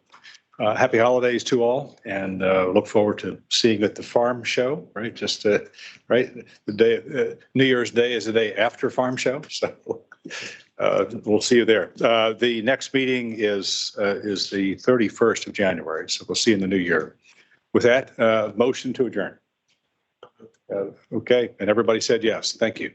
Happy holidays to all, and look forward to seeing you at the farm show, right? Just right, the day, New Year's Day is the day after farm show, so we'll see you there. The next meeting is the 31st of January, so we'll see you in the new year. With that, motion to adjourn. Okay, and everybody said yes. Thank you.